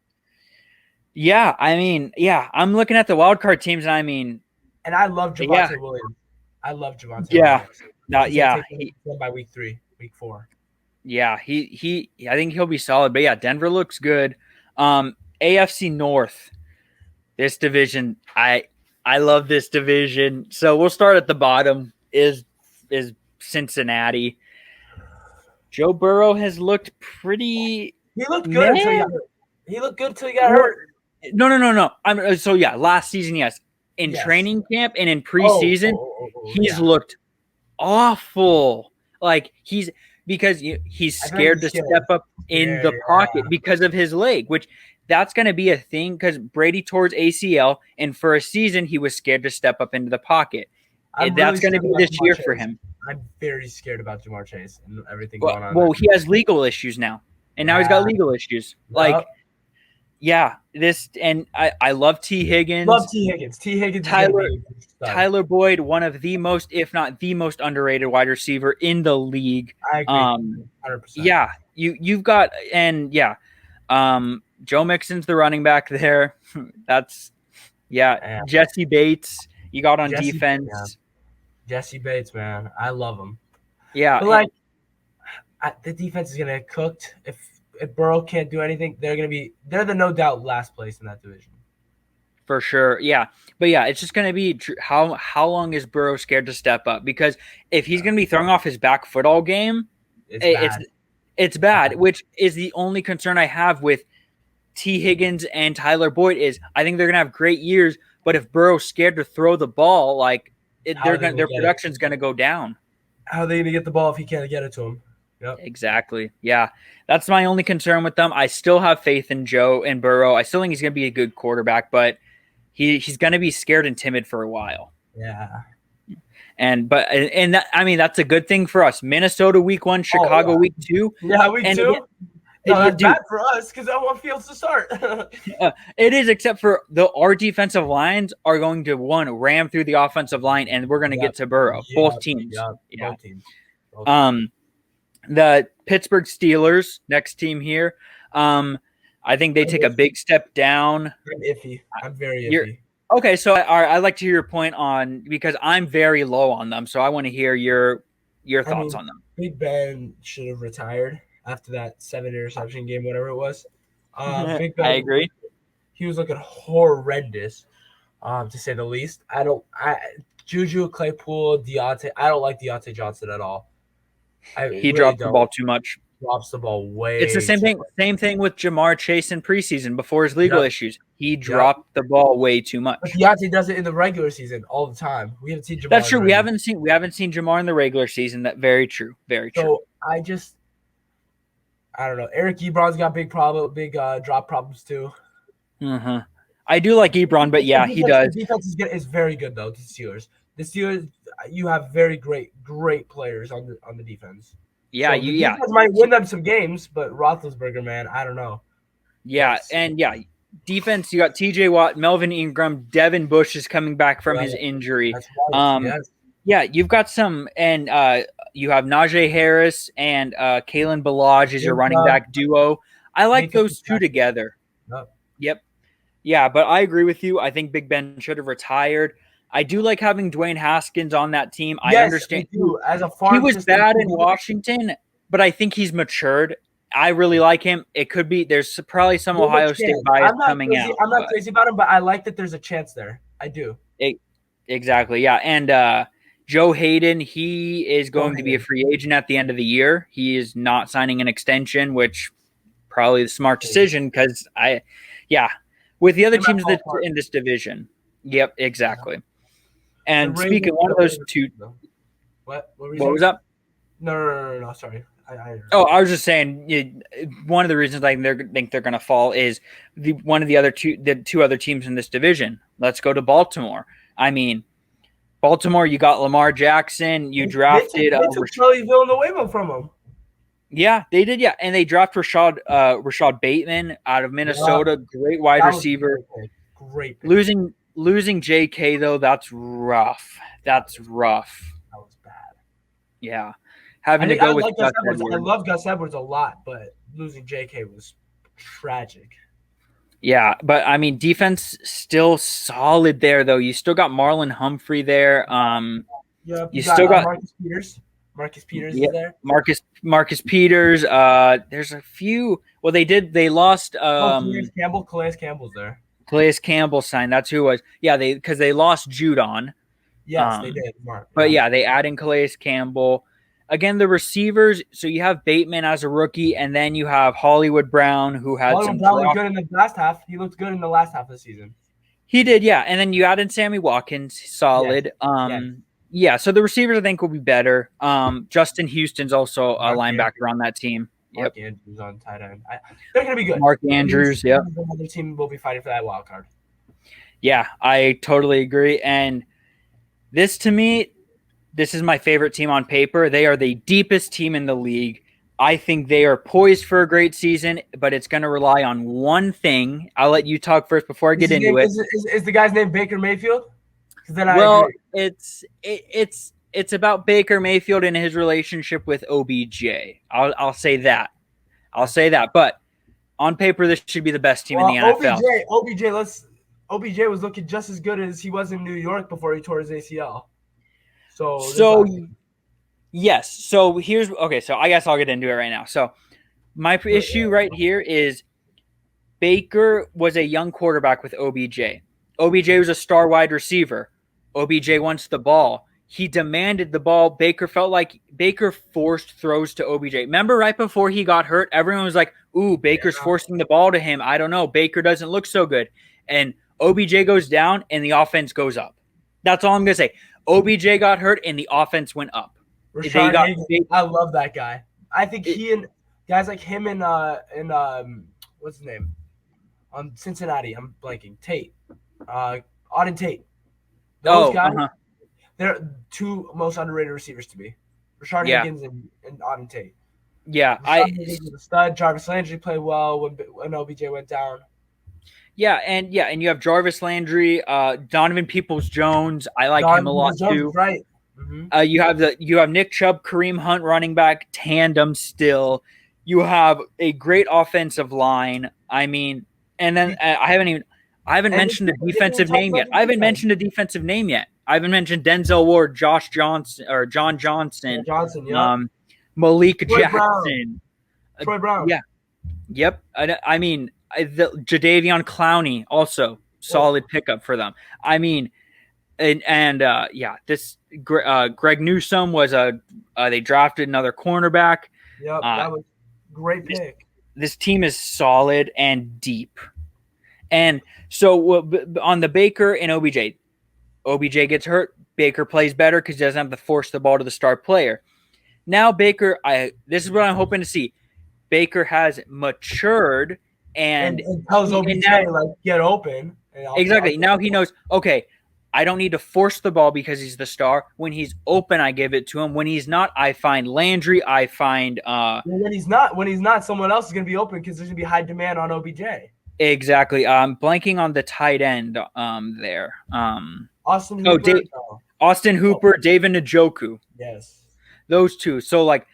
Yeah, I mean, yeah, I'm looking at the wild card teams, and I mean, And I love yeah, Javonte Williams. I love Javonte yeah, Williams. not He's gonna yeah, take them by week 3, week 4. yeah, I think he'll be solid. But yeah, Denver looks good. AFC North, this division, I love this division. So we'll start at the bottom. Is Cincinnati? Joe Burrow has looked pretty. He looked good until he Meh. got hurt. He looked good until he got hurt. No. So yeah, last season, yes. In Yes. training camp and in preseason, he's yeah. looked awful. Like because he's I feel like scared to he's scared. step up in the Yeah. pocket because of his leg, which that's going to be a thing because Brady tore his ACL, and for a season he was scared to step up into the pocket. That's going to be this year for him. I'm very scared about Jamar Chase and everything Well, going on. well, he has legal issues now, and now he's got legal issues. Like, yeah, I love T. Higgins. Love T. Higgins. T. Higgins. Tyler Boyd, one of the most, if not the most underrated wide receiver in the league. I agree. 100%. Yeah, you've got, and yeah, Joe Mixon's the running back there. That's Jesse Bates you got on defense. Yeah. Jesse Bates, man, I love him. Yeah, but the defense is gonna get cooked if Burrow can't do anything. They're the no doubt last place in that division. For sure, yeah, but yeah, it's just gonna be how long is Burrow scared to step up? Because if he's gonna be throwing off his back foot all game, it's bad. Which is the only concern I have with T. Higgins and Tyler Boyd is I think they're gonna have great years, but if Burrow's scared to throw the ball, like their production's gonna go down. How are they gonna get the ball if he can't get it to him? Yep. Exactly. Yeah. That's my only concern with them. I still have faith in Joe and Burrow. I still think he's going to be a good quarterback, but he's going to be scared and timid for a while. Yeah. And that, I mean, that's a good thing for us. Minnesota week 1, Chicago week 2. Yeah, week 2. That's bad for us because I want Fields to start. It is, except for our defensive lines are going to ram through the offensive line, and we're going to get to Burrow. Both teams. Both teams. The Pittsburgh Steelers, next team here. I think they take a big step down. I'm iffy. I'm very iffy. Okay, so I like to hear your point on because I'm very low on them, so I want to hear your thoughts on them. Big Ben should have retired. after that 7 interception game, whatever it was. Big I Ben, agree. he was looking horrendous, to say the least. Juju, Claypool, Deontay. I don't like Deontay Johnson at all. I He really dropped the ball don't. too much. Drops the ball It's the way same too thing. much. Same thing with Jamar Chase in preseason before his legal Yep. issues. He Yep. dropped the ball way too But much. Deontay does it in the regular season all the time. We haven't seen Jamar. That's true. We haven't seen Jamar in the regular season. That very true. Very true. So I don't know. Eric Ebron's got big drop problems too. I do like Ebron, but yeah, he does. The defense is very good though. The Steelers, you have very great players on the defense. Yeah, so the defense might win them some games, but Roethlisberger, man, I don't know. Yeah, defense. You got T.J. Watt, Melvin Ingram, Devin Bush is coming back from his injury. That's right. Yes. Yeah, you've got some, and you have Najee Harris and Kalen Ballage as your running back duo. I like those two together. Yep. Yeah, but I agree with you. I think Big Ben should have retired. I do like having Dwayne Haskins on that team. Yes, I understand. As a farm he was bad in Washington, but I think he's matured. I really like him. It could be there's probably some Ohio State bias coming out. I'm not crazy about him, but I like that there's a chance there. I do. Exactly, yeah. And Joe Hayden, he is going to be a free agent at the end of the year. He is not signing an extension, which probably the smart decision because with the other teams in this division. Yep, exactly. And speaking of one of those two, what was up? No, sorry. I was just saying one of the reasons I think they're going to fall is the two other teams in this division. Let's go to Baltimore. I mean, Baltimore, you got Lamar Jackson. You drafted. They took Charlie Villanueva from him. Yeah, they did. Yeah, and they drafted Rashad Bateman out of Minnesota. Great wide receiver. Great. Losing J.K. though, that's rough. That was bad. Yeah, having to go with Gus Edwards. I love Gus Edwards a lot, but losing J.K. was tragic. Yeah, but I mean, defense still solid there though. You still got Marlon Humphrey there. You still got Marcus Peters. Marcus Peters is there. Marcus Peters. There's a few. Well, they lost. Calais Campbell's there. Calais Campbell signed. That's who it was. Yeah, because they lost Judon. Yes, they did. But yeah, they add in Calais Campbell. Again, the receivers. So you have Bateman as a rookie, and then you have Hollywood Brown, who had some. Brown looked good in the last half. He looked good in the last half of the season. He did, yeah. And then you add in Sammy Watkins, solid. Yes. Yeah, so the receivers I think will be better. Justin Houston's also a linebacker on that team. Mark Andrews on tight end. They're going to be good. Mark Andrews, yeah. The team will be fighting for that wild card. Yeah, I totally agree. And this, to me, this is my favorite team on paper. They are the deepest team in the league. I think they are poised for a great season, but it's going to rely on one thing. I'll let you talk first before I get into it. Is the guy's name Baker Mayfield? It's about Baker Mayfield and his relationship with OBJ. I'll say that. But on paper, this should be the best team in the NFL. OBJ was looking just as good as he was in New York before he tore his ACL. So yes. So I guess I'll get into it right now. So my issue right here is Baker was a young quarterback with OBJ. OBJ was a star wide receiver. OBJ wants the ball. He demanded the ball. Baker felt like Baker forced throws to OBJ. Remember right before he got hurt, everyone was like, ooh, Baker's forcing the ball to him. I don't know. Baker doesn't look so good. And OBJ goes down and the offense goes up. That's all I'm going to say. OBJ got hurt and the offense went up. I love that guy. I think he and guys like him and what's his name? Cincinnati. I'm blanking. Tate. Auden Tate. Those guys, they're two most underrated receivers to me. Rashard Higgins and Auden Tate. Yeah, Higgins was a stud. Jarvis Landry played well when OBJ went down. Yeah, and you have Jarvis Landry, Donovan Peoples-Jones. I like him a lot too. Right. Mm-hmm. You have Nick Chubb, Kareem Hunt running back tandem still. You have a great offensive line. I mean, and then I haven't mentioned a defensive name yet. I haven't mentioned Denzel Ward, John Johnson, yeah. Malik Troy Jackson. Troy Brown. Yeah. Yep. I mean, the Jadeveon Clowney also solid pickup for them. I mean, this Greg Newsome was they drafted another cornerback. Yep, that was great pick. This team is solid and deep. And so on the Baker and OBJ gets hurt. Baker plays better because he doesn't have to force the ball to the star player. Now Baker, this is what I'm hoping to see. Baker has matured and tells OBJ like get open. Exactly. Now he knows, okay, I don't need to force the ball because he's the star. When he's open, I give it to him. When he's not, I find Landry. I find when he's not, someone else is gonna be open because there's gonna be high demand on OBJ. Exactly. Blanking on the tight end there. Austin Hooper. Austin Hooper, David Njoku. Yes. Those two. So like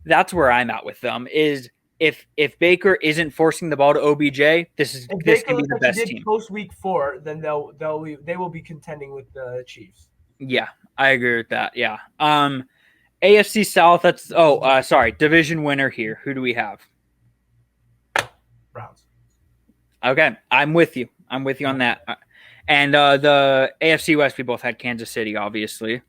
that's where I'm at with them is if Baker isn't forcing the ball to OBJ, this can be the best team. Post week 4, then they will be contending with the Chiefs. Yeah, I agree with that. Yeah. AFC South, division winner here. Who do we have? Browns. Okay, I'm with you on that. And the AFC West, we both had Kansas City, obviously.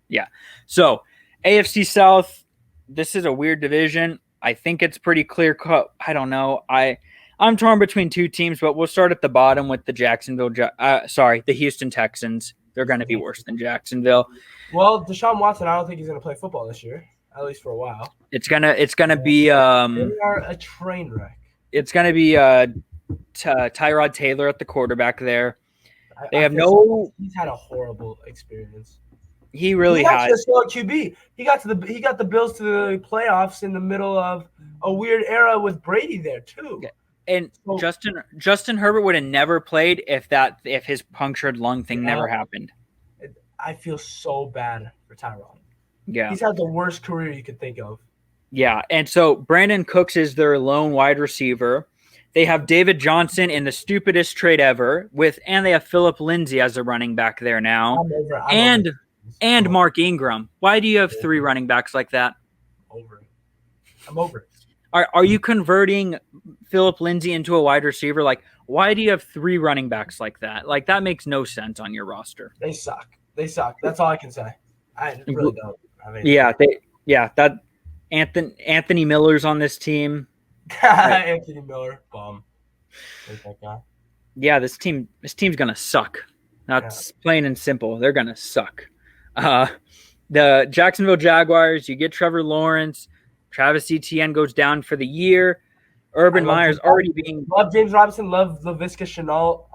Yeah. So AFC South, this is a weird division. I think it's pretty clear cut. I don't know. I'm torn between two teams, but we'll start at the bottom with the Houston Texans. They're going to be worse than Jacksonville. Well, Deshaun Watson, I don't think he's going to play football this year, at least for a while. It's gonna be. They are a train wreck. It's going to be Tyrod Taylor at the quarterback there. He's had a horrible experience. He really has. Still at QB. He got the Bills to the playoffs in the middle of a weird era with Brady there too. Yeah. And Justin Herbert would have never played if his punctured lung thing never happened. I feel so bad for Tyrod. Yeah. He's had the worst career you could think of. Yeah, and so Brandon Cooks is their lone wide receiver. They have David Johnson in the stupidest trade ever and they have Philip Lindsay as a running back there now. And Mark Ingram. Why do you have 3 running backs like that? I'm over it. Are you converting Philip Lindsay into a wide receiver? Like, why do you have 3 running backs like that? Like, that makes no sense on your roster. They suck. That's all I can say. I really don't. That Anthony Miller's on this team. Anthony Miller, bomb. Like that guy. Yeah, this team's gonna suck. That's plain and simple. They're gonna suck. The Jacksonville Jaguars, you get Trevor Lawrence, Travis Etienne goes down for the year. Urban Meyer's already being love James Robinson, love Laviska Shenault.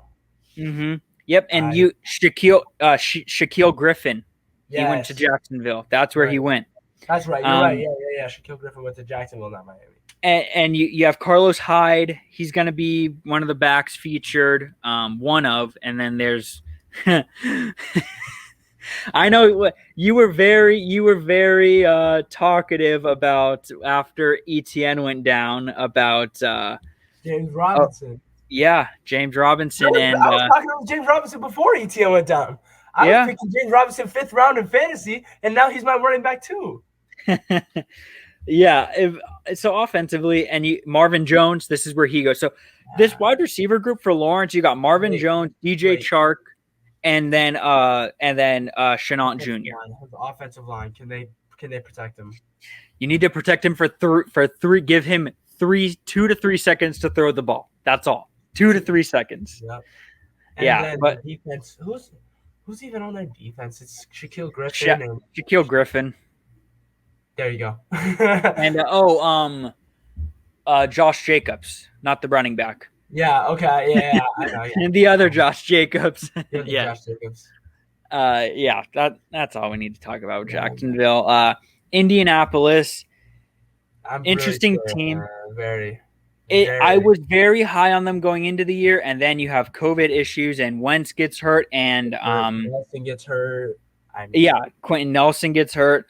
Mm-hmm. Yep, and Shaquille Griffin. Yes. He went to Jacksonville. That's where he went. That's right. You're right. Yeah. Shaquille Griffin went to Jacksonville, not Miami. And you have Carlos Hyde. He's going to be one of the backs featured. And then there's. I know you were very talkative about after ETN went down about James Robinson. James Robinson. I was talking about James Robinson before ETN went down. I was picking James Robinson 5th round in fantasy, and now he's my running back too. So offensively, and Marvin Jones, this is where he goes. So this wide receiver group for Lawrence, you got Marvin Jones, DJ Chark, and then Shenault Jr. The offensive line, can they protect him? You need to protect him for three. Give him 2 to 3 seconds to throw the ball. That's all. 2 to 3 seconds. Yep. But defense, who's even on their defense? It's Shaquille Griffin. Shaquille Griffin. There you go. And Josh Jacobs, not the running back. Yeah. Okay. Yeah. I know. Yeah. And the other Josh Jacobs. Josh Jacobs. That's all we need to talk about with Jacksonville. Indianapolis. Interesting team. Very. I was very high on them going into the year, and then you have COVID issues, and Wentz gets hurt, and Nelson gets hurt. Quentin Nelson gets hurt,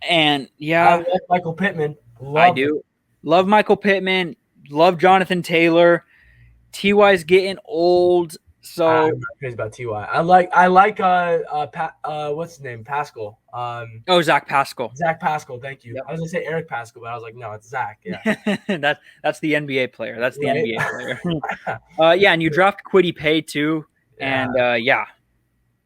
and I like Michael Pittman. Love Michael Pittman. Love Jonathan Taylor. T.Y.'s getting old, So I'm not crazy about Ty. I like what's his name? Pascal. Zach Pascal. Zach Pascal. Thank you. Yep. I was gonna say Eric Pascal, but I was like, no, it's Zach. Yeah. That's the NBA player. That's the Right? NBA player. Yeah, and you dropped Quiddy Pay too. Yeah. And yeah.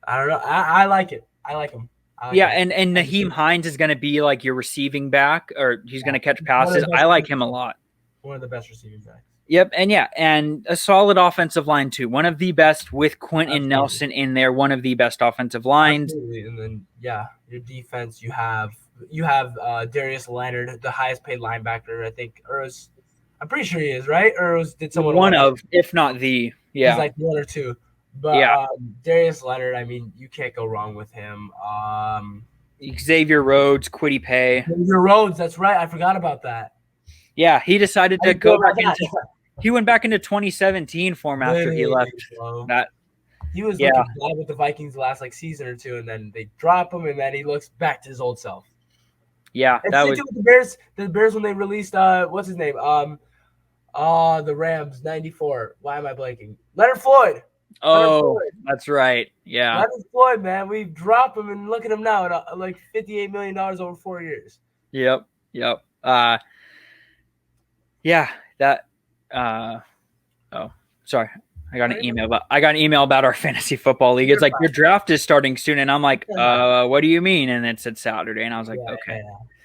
I don't know. I like it. I like him. Yeah, and Naheem Hines is going to be like your receiving back, or he's going to catch passes. I like him a lot. One of the best receiving backs. Yep, and a solid offensive line too. One of the best with Quentin Nelson in there. One of the best offensive lines. Absolutely. And then your defense. You have Darius Leonard, the highest paid linebacker. I think, I'm pretty sure he is, right? Or did someone one of, if not the, yeah, he's like one or two. But yeah. Darius Leonard, I mean, you can't go wrong with him. Xavier Rhodes, Quiddy Pay. Xavier Rhodes, that's right. I forgot about that. Yeah, he decided to go back into. He went back into 2017 form after he left. That he was looking bad with the Vikings the last season or two, and then they drop him, and then he looks back to his old self. Yeah, and that was with the Bears. The Bears when they released what's his name? The Rams '94. Why am I blanking? Leonard Floyd. Oh, that's right. Yeah, Leonard Floyd, man, we dropped him, and look at him now at like $58 million over 4 years. Yep. Yeah, that. Oh, sorry. I got an email about our fantasy football league. It's like your draft is starting soon, and I'm like, what do you mean? And it said Saturday, and I was like, okay.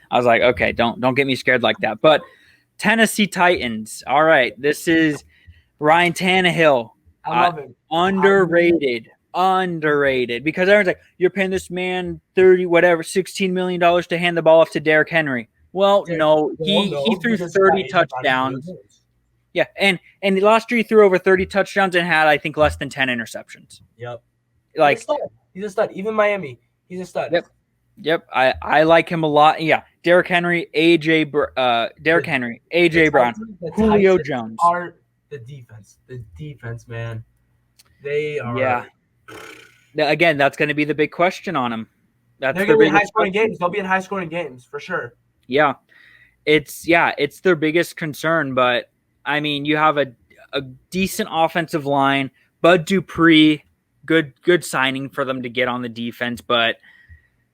I was like, okay, don't get me scared like that. But Tennessee Titans. All right, this is Ryan Tannehill. I love him. Underrated because everyone's like, you're paying this man $16 million to hand the ball off to Derrick Henry. Well, no, he threw 30 touchdowns. Yeah, and last year he threw over 30 touchdowns and had, I think, less than 10 interceptions. Yep. Like he's a stud. Even Miami, he's a stud. Yep. I like him a lot. Yeah, Derrick Henry, AJ Brown, Julio Jones. Are the defense, man. They are. Yeah. Again, that's going to be the big question on them. They're going to be in high-scoring games. They'll be in high-scoring games for sure. Yeah, it's their biggest concern. But I mean, you have a decent offensive line. Bud Dupree, good signing for them to get on the defense. But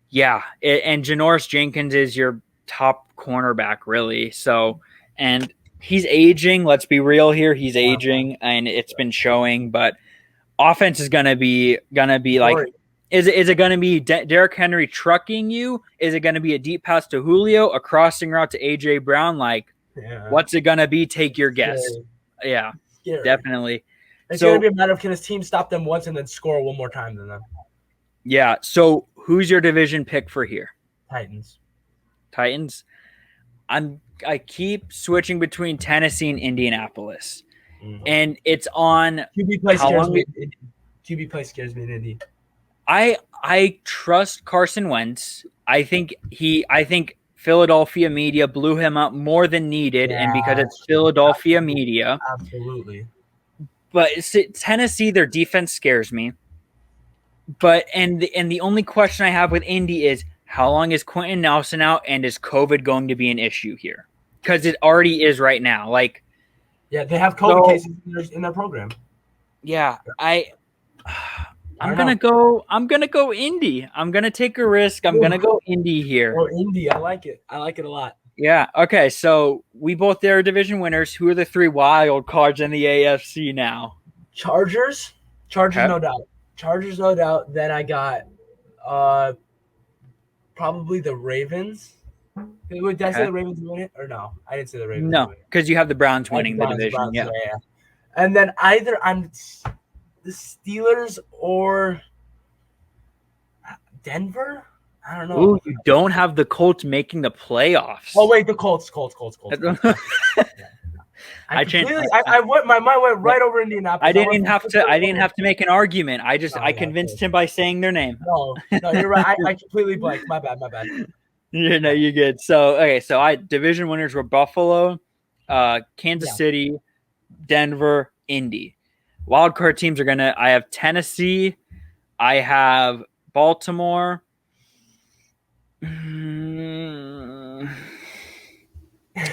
yeah, and Janoris Jenkins is your top cornerback, really. So, and he's aging. Let's be real here. He's aging, and it's been showing. But offense is gonna be like, is it gonna be Derrick Henry trucking you? Is it gonna be a deep pass to Julio, a crossing route to AJ Brown? What's it gonna be? Take your guess. Yeah, definitely. It's gonna be a matter of, can his team stop them once and then score one more time than them? Yeah. So who's your division pick for here? Titans. I keep switching between Tennessee and Indianapolis. Mm-hmm. And it's on QB play scares me. QB play scares me in Indy. I trust Carson Wentz. I think Philadelphia media blew him up more than needed, and because it's Philadelphia media. Absolutely. But Tennessee, their defense scares me. But and the only question I have with Indy is, how long is Quentin Nelson out, and is COVID going to be an issue here? Because it already is right now. Yeah, they have COVID cases in their program. Yeah, I'm gonna go Indy. I'm gonna take a risk. I'm gonna go Indy here. Oh, Indy, I like it. I like it a lot. Yeah. Okay. So we both are division winners. Who are the 3 wild cards in the AFC now? Chargers, no doubt. Then I got probably the Ravens. Did I say the Ravens win it or no? I didn't say the Ravens. No, because you have the Browns winning the division. Yeah. And then either I'm the Steelers or Denver. I don't know. Ooh, you don't have the Colts making the playoffs. Oh wait, the Colts. I went. My mind went right over Indianapolis. I didn't have to make an argument. I convinced him by saying their name. No, you're right. I completely blanked. My bad. No, you're good. So division winners were Buffalo, Kansas City, Denver, Indy. Wild card teams I have Tennessee, I have Baltimore.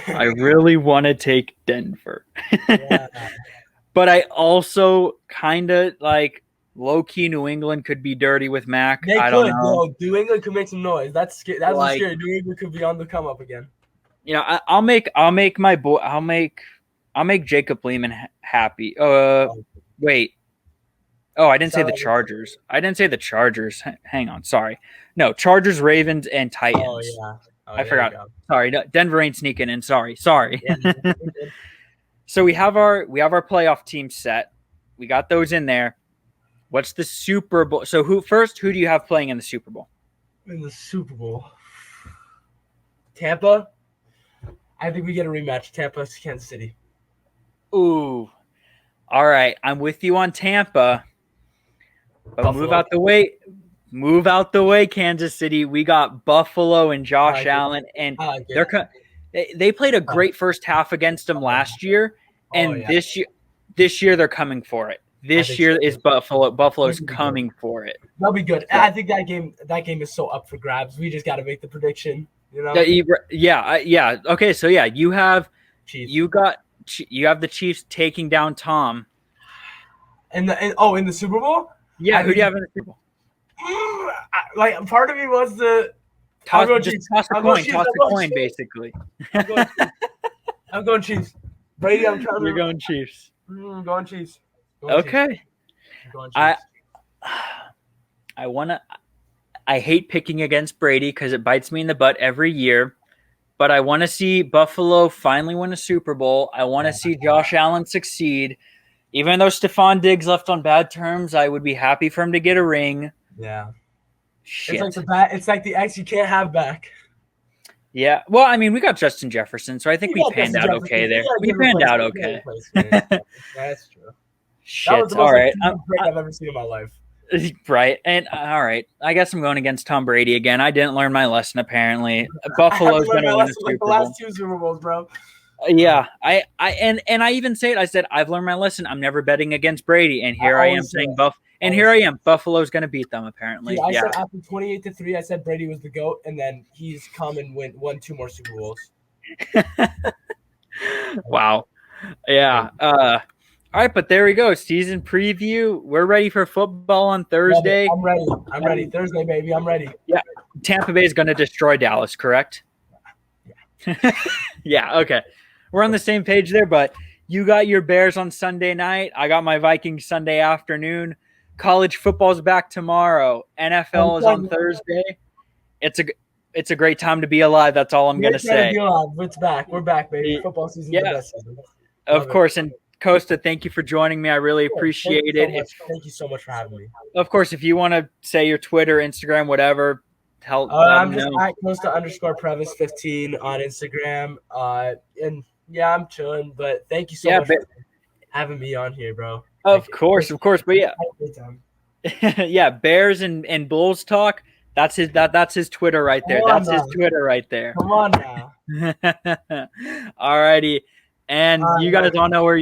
I really want to take Denver. but I also kind of like low key New England could be dirty with Mac. They I could. don't know. No, New England could make some noise. That's scary. That's Like, scary. New England could be on the come up again. You know, I'll make my boy. I'll make Jacob Lehman happy. Wait. Oh, I didn't say the Chargers. I didn't say the Chargers. Hang on. Sorry. No, Chargers, Ravens, and Titans. Oh, yeah. Oh, I forgot. Sorry. No, Denver ain't sneaking in. Sorry. Yeah. So we have our playoff team set. We got those in there. What's the Super Bowl? So who do you have playing in the Super Bowl? In the Super Bowl. Tampa. I think we get a rematch. Tampa, Kansas City. Ooh. All right. I'm with you on Tampa. But Buffalo. Move out the way, Kansas City. We got Buffalo and Josh Allen, and they played a great first half against them last year, and this year they're coming for it. This year is Buffalo. Buffalo's coming for it. That'll be good. I think that game is so up for grabs. We just got to make the prediction. You know? Yeah. Okay, so yeah, you have Chiefs. you have the Chiefs taking down Tom. In the Super Bowl? Yeah, who do you have in the Super Bowl? Like, part of me wants to toss a coin, basically. I'm going Chiefs. Brady, You're going Chiefs. I'm going Chiefs. Okay. Going Chiefs. I hate picking against Brady because it bites me in the butt every year, but I want to see Buffalo finally win a Super Bowl. I want to see Josh Allen succeed. Even though Stephon Diggs left on bad terms, I would be happy for him to get a ring. Yeah. Shit. It's like the ex you can't have back. Yeah. Well, I mean, we got Justin Jefferson, so I think we panned out okay there. We panned out okay. That's true. Shit. That was the most I've ever seen in my life. Right. And all right. I guess I'm going against Tom Brady again. I didn't learn my lesson, apparently. Buffalo's going to win a Super Bowl. The last 2 Super Bowls, bro. Yeah, I even say it. I said I've learned my lesson. I'm never betting against Brady, and here I am saying Buffalo's going to beat them. Apparently, I said after 28-3, I said Brady was the GOAT, and then he's come and won 2 more Super Bowls. Wow, yeah. All right, but there we go. Season preview. We're ready for football on Thursday. I'm ready. Thursday, baby. I'm ready. Yeah, Tampa Bay is going to destroy Dallas. Correct? Yeah. Yeah. Okay. We're on the same page there, but you got your Bears on Sunday night. I got my Vikings Sunday afternoon. College football's back tomorrow. NFL is on Thursday. It's a great time to be alive. That's all I'm going to say. It's back. We're back, baby. Football season is the best season. Of course. And Kosta, thank you for joining me. I really appreciate it. Thank you so much for having me. Of course, if you want to say your Twitter, Instagram, whatever, I'm just at Kosta _Prevas15 on Instagram. And yeah, I'm chilling, but thank you so much for having me on here, bro. Of course. But yeah, Bears and Bulls talk. That's his Twitter right there. His Twitter right there. Come on now. All righty. And you guys all know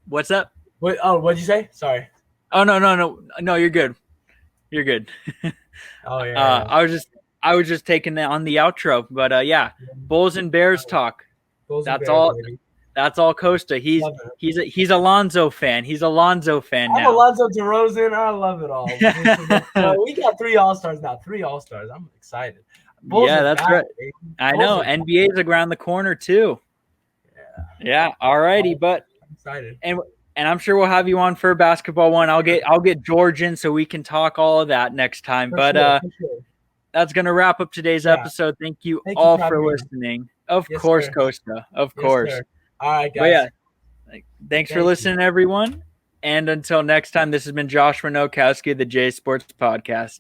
what's up? What'd you say? Sorry. Oh no, you're good. You're good. Oh yeah. I was just taking that on the outro, but yeah, Bulls and Bears talk. That's all. Baby. That's all Kosta. He's a Lonzo fan. He's a Lonzo fan now. I'm a Lonzo DeRozan. I love it all. We got 3 All-Stars now. 3 All-Stars. I'm excited. Bulls that's right. Baby. I know. NBA's around the corner too. Yeah. All righty, but I'm excited. And I'm sure we'll have you on for a basketball one. I'll get George in so we can talk all of that next time. But that's gonna wrap up today's episode. Thank you all for listening. Of course, Kosta. Of course. Sir. All right, guys. But yeah, thanks for listening, everyone. And until next time, this has been Joshua Nowakowski of the J Sports Podcast.